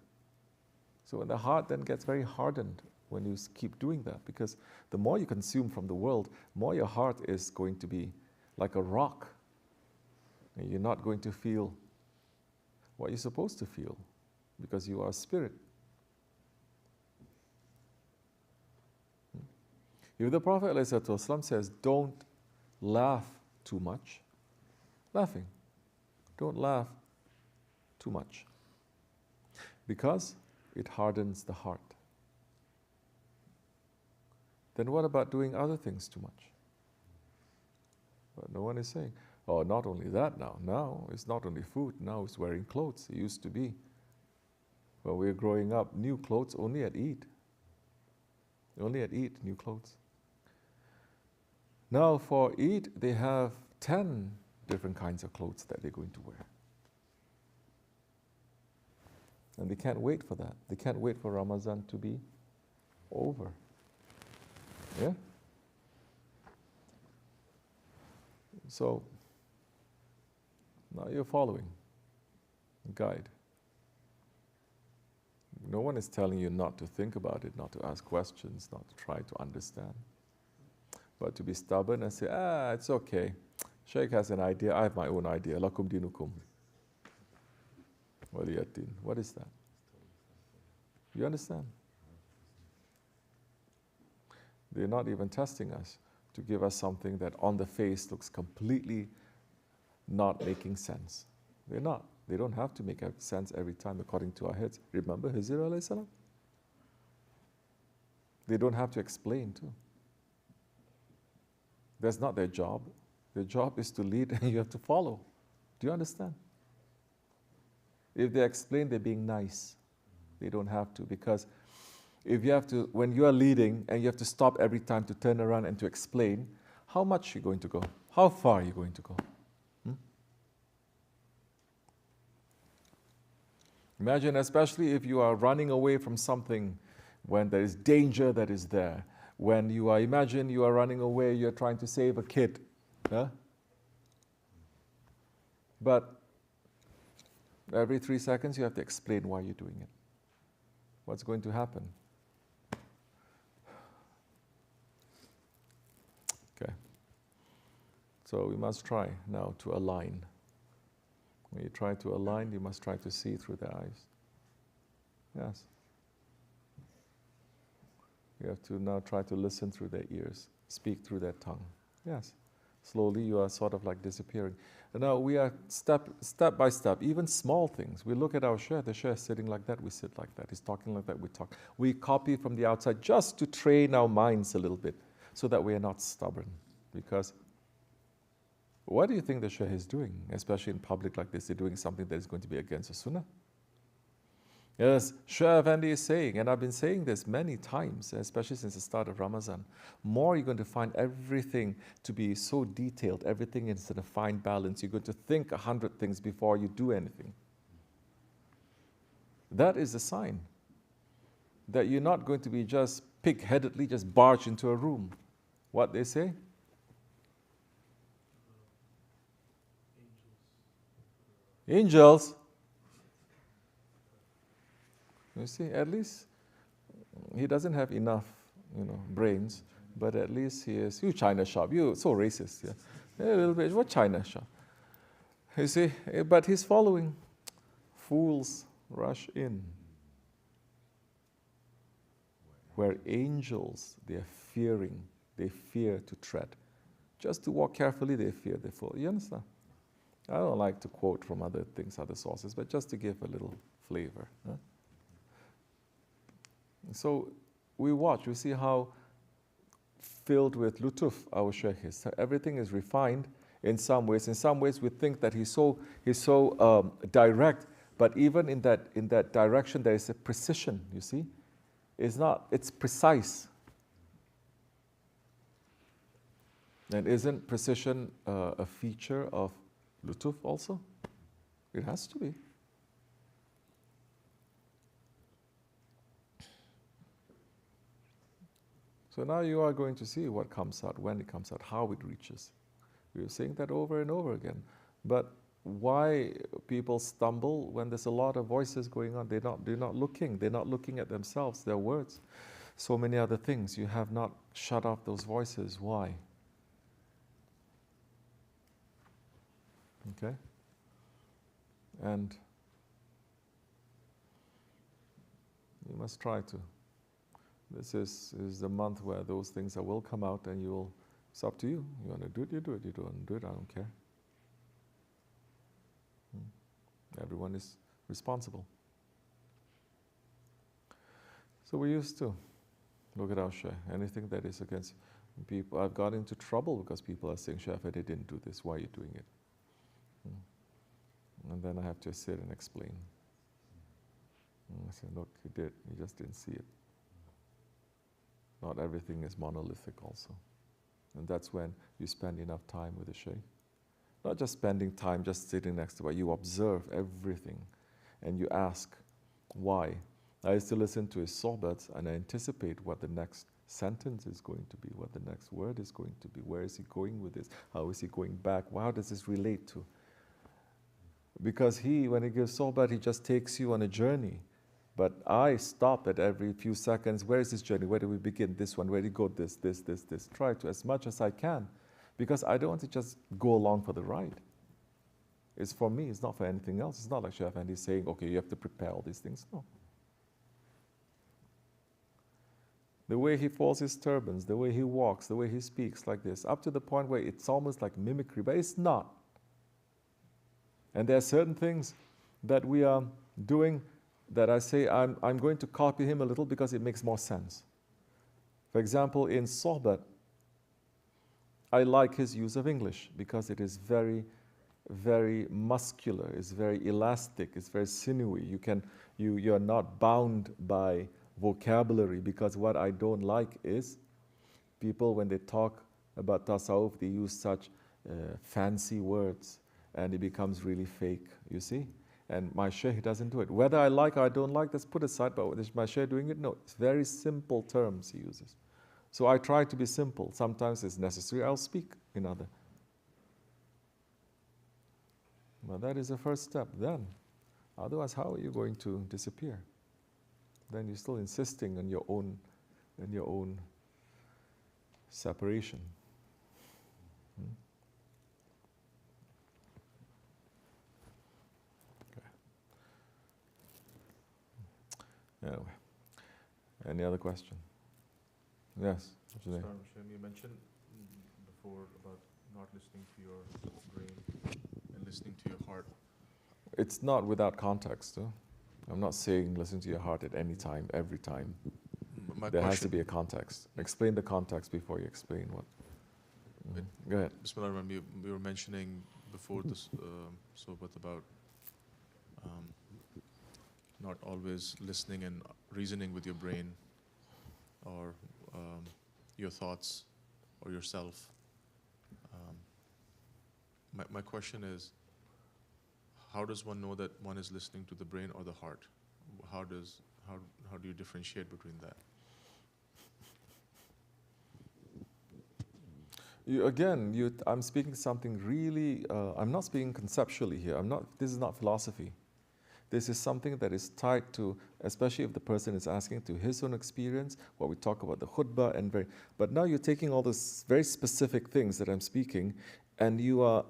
So when the heart then gets very hardened when you keep doing that, because the more you consume from the world, more your heart is going to be like a rock. And you're not going to feel what you're supposed to feel because you are a spirit. If the Prophet ﷺ says, don't laugh too much, laughing, don't laugh too much because it hardens the heart. Then what about doing other things too much? But no one is saying, oh, not only that now. Now it's not only food, now it's wearing clothes. It used to be, when we were growing up, new clothes only at Eid. Only at Eid, new clothes. Now for Eid, they have 10 different kinds of clothes that they're going to wear. And they can't wait for that. They can't wait for Ramadan to be over. Yeah? So, now you're following a guide. No one is telling you not to think about it, not to ask questions, not to try to understand. But to be stubborn and say, it's okay. Shaykh has an idea, I have my own idea. Lakum dinukum. Waliyaddin. What is that? You understand? They're not even testing us to give us something that on the face looks completely not making sense. They're not. They don't have to make sense every time according to our heads. Remember Hizr alayhi salam? They don't have to explain too. That's not their job. Their job is to lead and you have to follow. Do you understand? If they explain, they're being nice. They don't have to, because if you have to, when you are leading and you have to stop every time to turn around and to explain, how much are you going to go? How far are you going to go? Imagine, especially if you are running away from something when there is danger that is there. When you are, imagine you are running away, you're trying to save a kid. Huh? But every 3 seconds you have to explain why you're doing it. What's going to happen? Okay. So we must try now to align. When you try to align, you must try to see through their eyes. Yes. You have to now try to listen through their ears, speak through their tongue. Yes. Slowly you are sort of like disappearing. And now we are step by step, even small things. We look at our Shaykh, the Shaykh is sitting like that, we sit like that. He's talking like that, we talk. We copy from the outside just to train our minds a little bit so that we are not stubborn. Because what do you think the Shaykh is doing? Especially in public like this, they're doing something that is going to be against the Sunnah. Yes, Shaykh Efendi is saying, and I've been saying this many times, especially since the start of Ramadan, more you're going to find everything to be so detailed, everything is in a fine balance. You're going to think 100 things before you do anything. That is a sign that you're not going to be just pig-headedly just barge into a room. What they say? Angels. You see, at least he doesn't have enough, brains, but at least he is, you China shop, you so racist, yeah. A little bit, what China shop? You see, but he's following. Fools rush in. Where angels, they are fearing, they fear to tread. Just to walk carefully, they fear, they fall. You understand? I don't like to quote from other things, other sources, but just to give a little flavor. Huh? So we watch, we see how filled with lutuf our Shaykh is. Everything is refined in some ways. In some ways we think that he's so direct, but even in that direction there is a precision, you see. It's precise. And isn't precision a feature of lutuf also? It has to be. So now you are going to see what comes out, when it comes out, how it reaches. We are saying that over and over again. But why people stumble when there's a lot of voices going on? They're not looking. They're not looking at themselves, their words. So many other things. You have not shut off those voices. Why? Okay? And you must try to. This is the month where those things will come out, and it's up to you. You want to do it, you do it. You don't want to do it, I don't care. Everyone is responsible. So we used to look at our Shaykh. Anything that is against people, I've got into trouble because people are saying, Shaykh, they didn't do this. Why are you doing it? And then I have to sit and explain. And I say, look, you did. You just didn't see it. Not everything is monolithic also. And that's when you spend enough time with the Shaykh. Not just spending time just sitting next to it. You observe everything and you ask, why? I used to listen to his sohbats and I anticipate what the next sentence is going to be, what the next word is going to be, where is he going with this, how is he going back, how does this relate to? Because when he gives sohbat, he just takes you on a journey. But I stop at every few seconds, where is this journey, where do we begin, this one, where do you go, this. Try to, as much as I can, because I don't want to just go along for the ride. It's for me, it's not for anything else. It's not like Shaykh Efendi saying, okay, you have to prepare all these things. No. The way he folds his turbans, the way he walks, the way he speaks like this, up to the point where it's almost like mimicry, but it's not. And there are certain things that we are doing that I say I'm going to copy him a little because it makes more sense. For example, in sohbat, I like his use of English because it is very, very muscular, it's very elastic, it's very sinewy. You're not bound by vocabulary, because what I don't like is people, when they talk about tasawwuf, they use such fancy words and it becomes really fake, you see? And my Shaykh doesn't do it. Whether I like or I don't like, that's put aside, but is my Shaykh doing it? No, it's very simple terms he uses. So I try to be simple. Sometimes it's necessary, I'll speak in other. But that is the first step then. Otherwise, how are you going to disappear? Then you're still insisting on your own separation. Okay. Anyway, any other question? Yes. You mentioned before about not listening to your brain and listening to your heart. It's not without context, though. I'm not saying listen to your heart at any time, every time. There has to be a context. Explain the context before you explain what. Go ahead. BismillahirRahmanirRahim, we were mentioning before this sohbat about not always listening and reasoning with your brain or your thoughts or yourself. My question is, how does one know that one is listening to the brain or the heart? How do you differentiate between that? I'm speaking something really, I'm not speaking conceptually here. This is not philosophy. This is something that is tied to, especially if the person is asking to his own experience, what we talk about the khutbah but now you're taking all those very specific things that I'm speaking and you are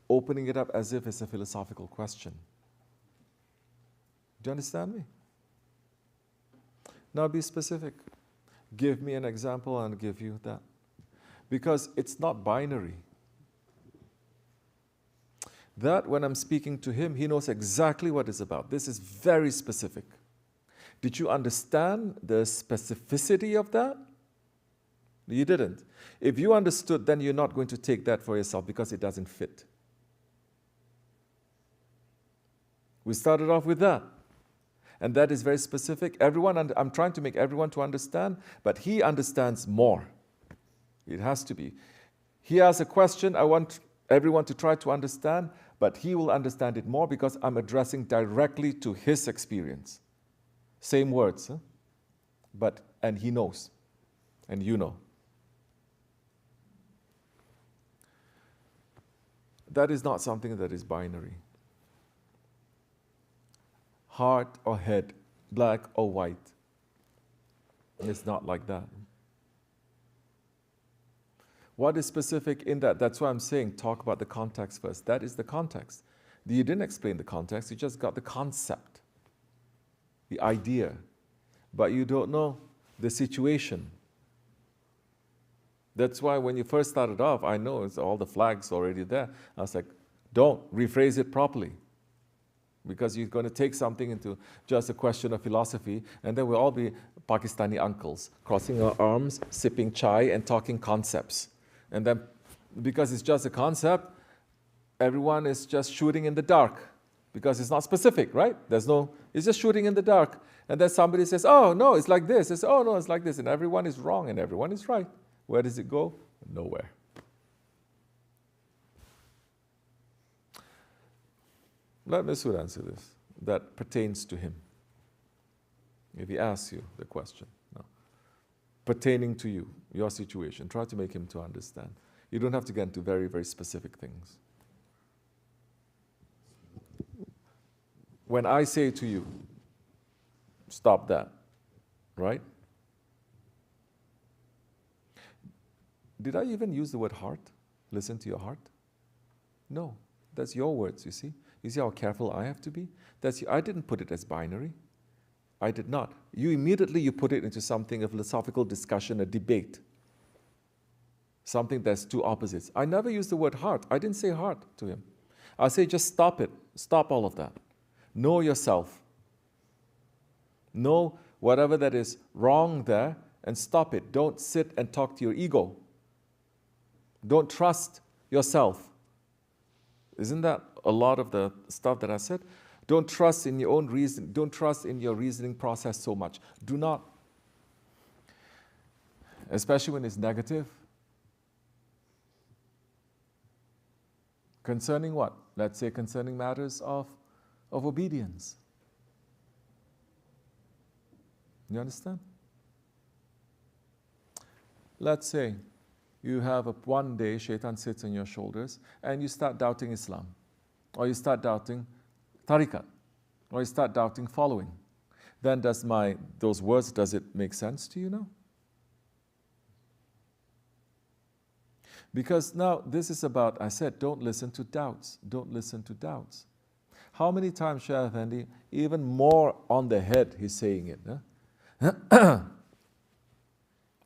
opening it up as if it's a philosophical question. Do you understand me? Now be specific. Give me an example and I'll give you that. Because it's not binary. That when I'm speaking to him, he knows exactly what it's about. This is very specific. Did you understand the specificity of that? You didn't. If you understood, then you're not going to take that for yourself because it doesn't fit. We started off with that. And that is very specific. I'm trying to make everyone to understand, but he understands more. It has to be. He has a question, I want everyone to try to understand, but he will understand it more because I'm addressing directly to his experience. Same words, and he knows, and you know. That is not something that is binary. Heart or head, black or white. It's not like that. What is specific in that? That's why I'm saying talk about the context first. That is the context. You didn't explain the context, you just got the concept, the idea, but you don't know the situation. That's why when you first started off, I know it's all the flags already there. I was like, don't rephrase it properly. Because you're going to take something into just a question of philosophy, and then we'll all be Pakistani uncles, crossing our arms, sipping chai, and talking concepts. And then, because it's just a concept, everyone is just shooting in the dark, because it's not specific, right? It's just shooting in the dark. And then somebody says, oh, no, it's like this. It's, oh, no, it's like this. And everyone is wrong, and everyone is right. Where does it go? Nowhere. Let Masood answer this. That pertains to him. If he asks you the question. No. pertaining to you, your situation. Try to make him to understand. You don't have to get into very, very specific things. When I say to you, stop that, right? Did I even use the word heart? Listen to your heart? No, that's your words, you see. You see how careful I have to be? I didn't put it as binary. I did not. You immediately put it into something, a philosophical discussion, a debate. Something that's two opposites. I never used the word heart. I didn't say heart to him. I say just stop it. Stop all of that. Know yourself. Know whatever that is wrong there and stop it. Don't sit and talk to your ego. Don't trust yourself. Isn't that a lot of the stuff that I said? Don't trust in your own reason. Don't trust in your reasoning process so much. Do not. Especially when it's negative. Concerning what? Let's say concerning matters of obedience. You understand? Let's say you have one day shaitan sits on your shoulders and you start doubting Islam, or you start doubting tariqat, or you start doubting following. Then those words, does it make sense to you now? Because now this is about, I said, don't listen to doubts. Don't listen to doubts. How many times, Shaykh Effendi, even more on the head, he's saying it. Huh?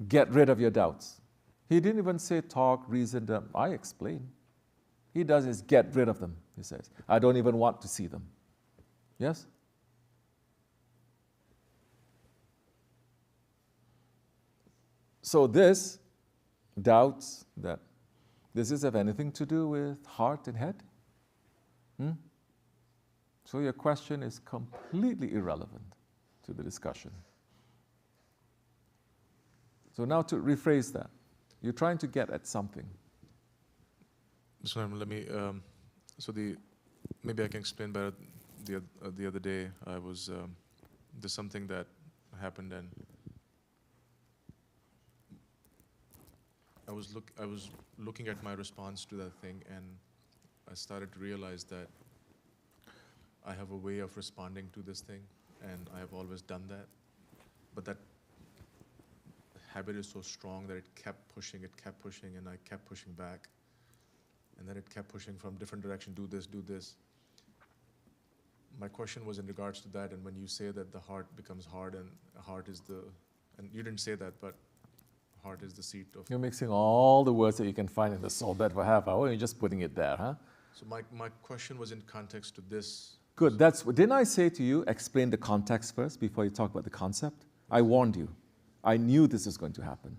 Get rid of your doubts. He didn't even say talk, reason them. I explain. He does is get rid of them, he says. I don't even want to see them. Yes? So this doubts that this is have anything to do with heart and head? So your question is completely irrelevant to the discussion. So now to rephrase that, you're trying to get at something. So let me. Maybe I can explain better. The other day, there's something that happened, and I was looking at my response to that thing, and I started to realize that I have a way of responding to this thing, and I have always done that. But that habit is so strong that it kept pushing, and I kept pushing back. And then it kept pushing from different direction, do this. My question was in regards to that, and when you say that the heart becomes hard, and and you didn't say that, but heart is the seat of... You're mixing all the words that you can find in the soul bed for half hour, and you're just putting it there, huh? So my question was in context to this. Good, didn't I say to you, explain the context first before you talk about the concept? I warned you. I knew this was going to happen.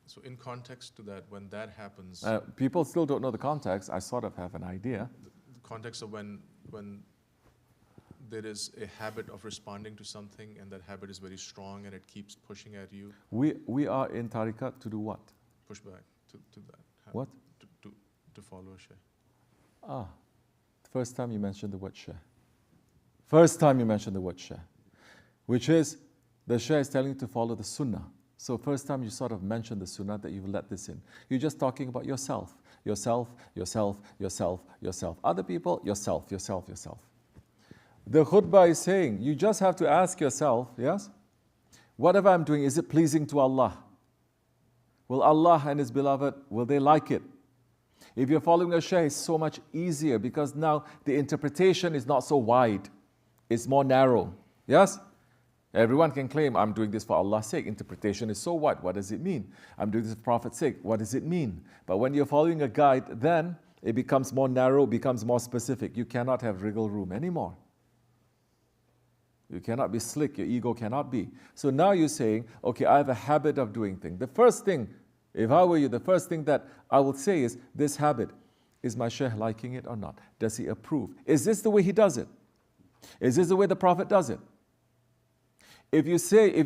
So in context to that, when that happens... people still don't know the context. I sort of have an idea. The context of when there is a habit of responding to something, and that habit is very strong and it keeps pushing at you. We are in tariqat to do what? Push back to that habit. What? To follow a Shaykh. First time you mentioned the word Shaykh. First time you mentioned the word Shaykh. Which is, the Shaykh is telling you to follow the sunnah. So first time you sort of mentioned the sunnah that you've let this in. You're just talking about yourself. Yourself. Other people, yourself. The khutbah is saying, you just have to ask yourself, yes? Whatever I'm doing, is it pleasing to Allah? Will Allah and His beloved, will they like it? If you're following a Shaykh, it's so much easier because now the interpretation is not so wide. It's more narrow. Yes? Everyone can claim, I'm doing this for Allah's sake. Interpretation is so wide. What does it mean? I'm doing this for Prophet's sake. What does it mean? But when you're following a guide, then it becomes more narrow, becomes more specific. You cannot have wriggle room anymore. You cannot be slick. Your ego cannot be. So now you're saying, okay, I have a habit of doing things. The first thing, if I were you, the first thing that I would say is, this habit, is my Shaykh liking it or not? Does he approve? Is this the way he does it? Is this the way the Prophet does it? If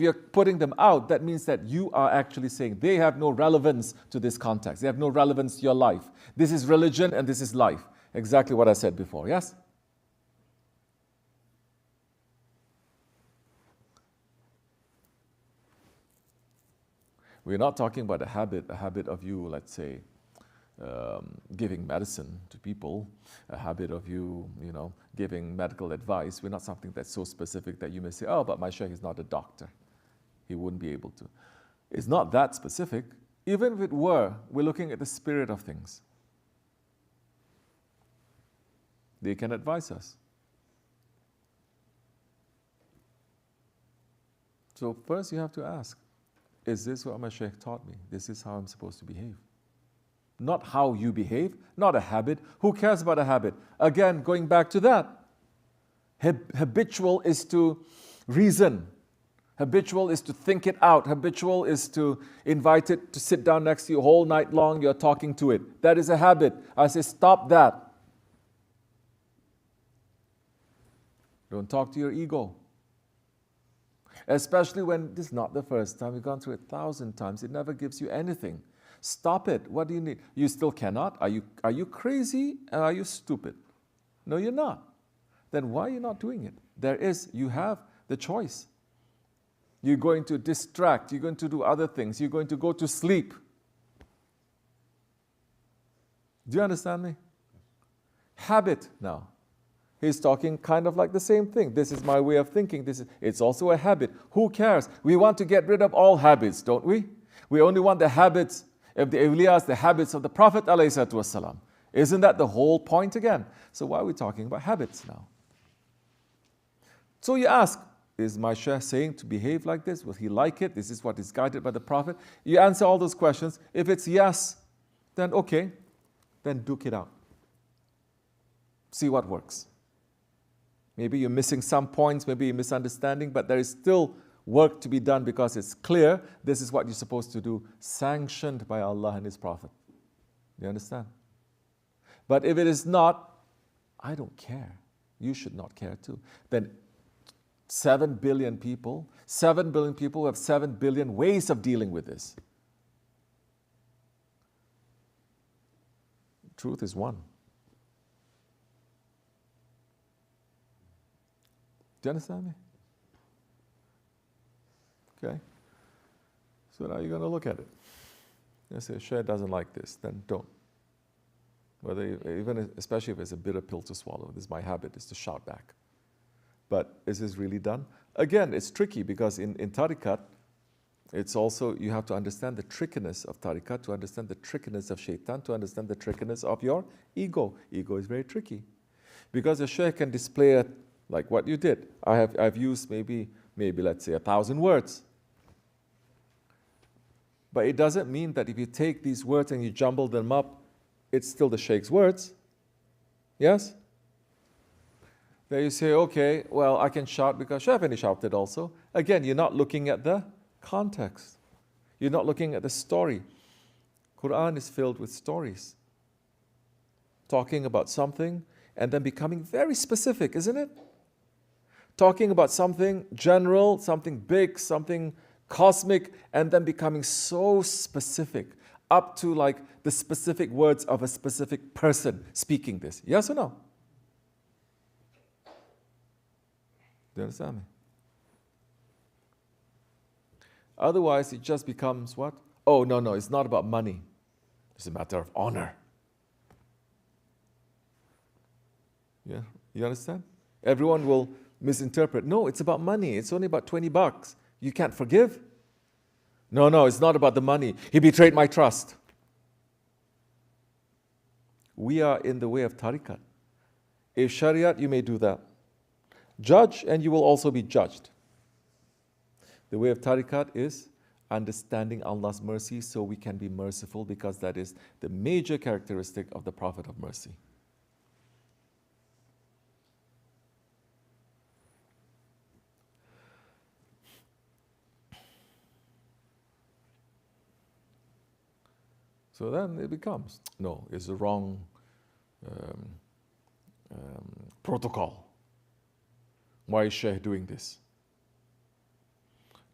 you're putting them out, that means that you are actually saying they have no relevance to this context. They have no relevance to your life. This is religion and this is life. Exactly what I said before, yes? We're not talking about a habit of you, let's say, giving medicine to people, a habit of you, giving medical advice. We're not something that's so specific that you may say, oh, but my Shaykh is not a doctor. He wouldn't be able to. It's not that specific. Even if it were, we're looking at the spirit of things. They can advise us. So first you have to ask, is this what my Shaykh taught me? This is how I'm supposed to behave. Not how you behave, not a habit. Who cares about a habit? Again, going back to that. Habitual is to reason. Habitual is to think it out. Habitual is to invite it to sit down next to you whole night long, you're talking to it. That is a habit. I say, stop that. Don't talk to your ego. Especially when this is not the first time, you've gone through it 1,000 times. It never gives you anything. Stop it. What do you need? You still cannot? Are you crazy or are you stupid? No, you're not. Then why are you not doing it? You have the choice. You're going to distract. You're going to do other things. You're going to go to sleep. Do you understand me? Habit now. He's talking kind of like the same thing. This is my way of thinking. It's also a habit. Who cares? We want to get rid of all habits, don't we? We only want the habits of the awliyas, the habits of the Prophet ﷺ. Isn't that the whole point again? So why are we talking about habits now? So you ask, is my Shaykh saying to behave like this? Will he like it? This is what is guided by the Prophet. You answer all those questions. If it's yes, then okay. Then duke it out. See what works. Maybe you're missing some points, maybe you're misunderstanding, but there is still work to be done because it's clear this is what you're supposed to do, sanctioned by Allah and His Prophet. You understand? But if it is not, I don't care. You should not care too. Then 7 billion people have 7 billion ways of dealing with this. Truth is one. Do you understand me? Okay. So now you're going to look at it. You say, Shaykh doesn't like this, then don't. Especially if it's a bitter pill to swallow. This is my habit, is to shout back. But is this really done? Again, it's tricky because in tariqat, it's also, you have to understand the trickiness of tariqat, to understand the trickiness of shaitan, to understand the trickiness of your ego. Ego is very tricky. Because a shaykh can display it like what you did. I've used maybe let's say 1,000 words. But it doesn't mean that if you take these words and you jumble them up, it's still the shaykh's words. Yes? Then you say, okay, well, I can shout because Shaykh Effendi shouted also. Again, you're not looking at the context. You're not looking at the story. Quran is filled with stories. Talking about something and then becoming very specific, isn't it? Talking about something general, something big, something cosmic, and then becoming so specific, up to like the specific words of a specific person speaking this. Yes or no? Do you understand me? Otherwise, it just becomes what? Oh, no, it's not about money. It's a matter of honor. Yeah, you understand? Everyone will misinterpret. No, it's about money. It's only about $20. You can't forgive? No, it's not about the money. He betrayed my trust. We are in the way of tariqat. If shariat, you may do that. Judge and you will also be judged. The way of tariqat is understanding Allah's mercy so we can be merciful, because that is the major characteristic of the Prophet of mercy. So then it becomes, no, it's the wrong protocol. Why is Shaykh doing this?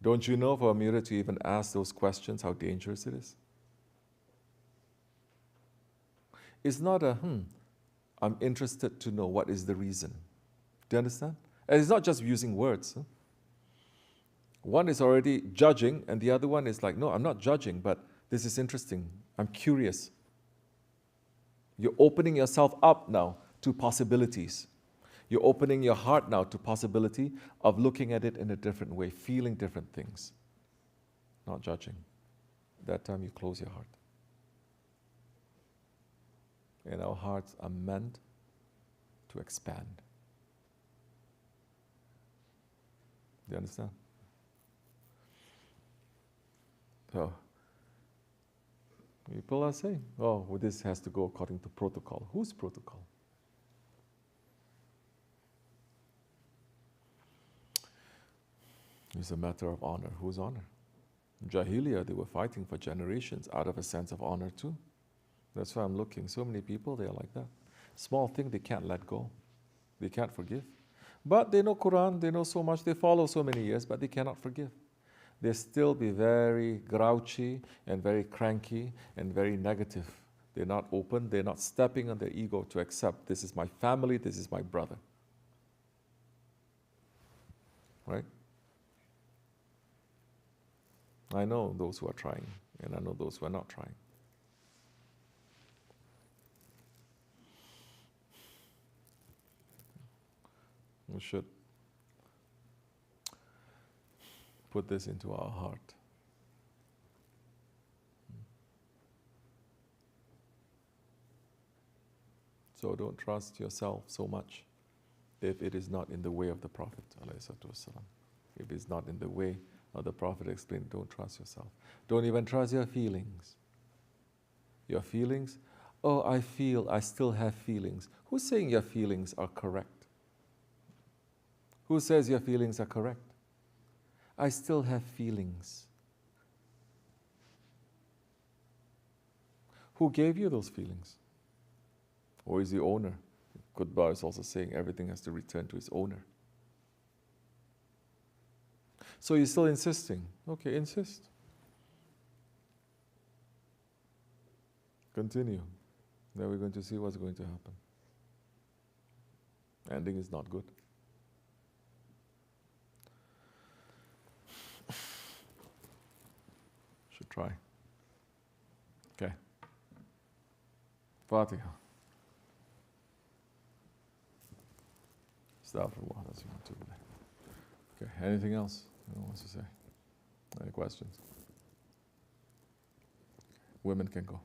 Don't you know for a mirror to even ask those questions how dangerous it is? It's not I'm interested to know what is the reason. Do you understand? And it's not just using words. One is already judging, and the other one is like, no, I'm not judging, but this is interesting. I'm curious. You're opening yourself up now to possibilities. You're opening your heart now to possibility of looking at it in a different way, feeling different things, not judging. That time you close your heart. And our hearts are meant to expand. Do you understand? So, people are saying, oh, well, this has to go according to protocol. Whose protocol? It's a matter of honor. Whose honor? In Jahiliyyah, they were fighting for generations out of a sense of honor too. That's why I'm looking. So many people, they are like that. Small thing they can't let go. They can't forgive. But they know Quran, they know so much, they follow so many years, but they cannot forgive. They still be very grouchy and very cranky and very negative. They're not open, they're not stepping on their ego to accept, this is my family, this is my brother. Right? I know those who are trying, and I know those who are not trying. We should put this into our heart. So don't trust yourself so much if it is not in the way of the Prophet ﷺ. If it's not in the way of the Prophet explained, don't trust yourself. Don't even trust your feelings. Your feelings, oh, I feel, I still have feelings. Who's saying your feelings are correct? Who says your feelings are correct? I still have feelings. Who gave you those feelings? Or is the owner? Qutbah is also saying everything has to return to its owner. So you're still insisting. Okay, insist. Continue. Then we're going to see what's going to happen. Ending is not good. Should try. Okay. Fatiha. Astaghfirullah. That's what to do. Okay. Anything else anyone wants to say? Any questions? Women can go.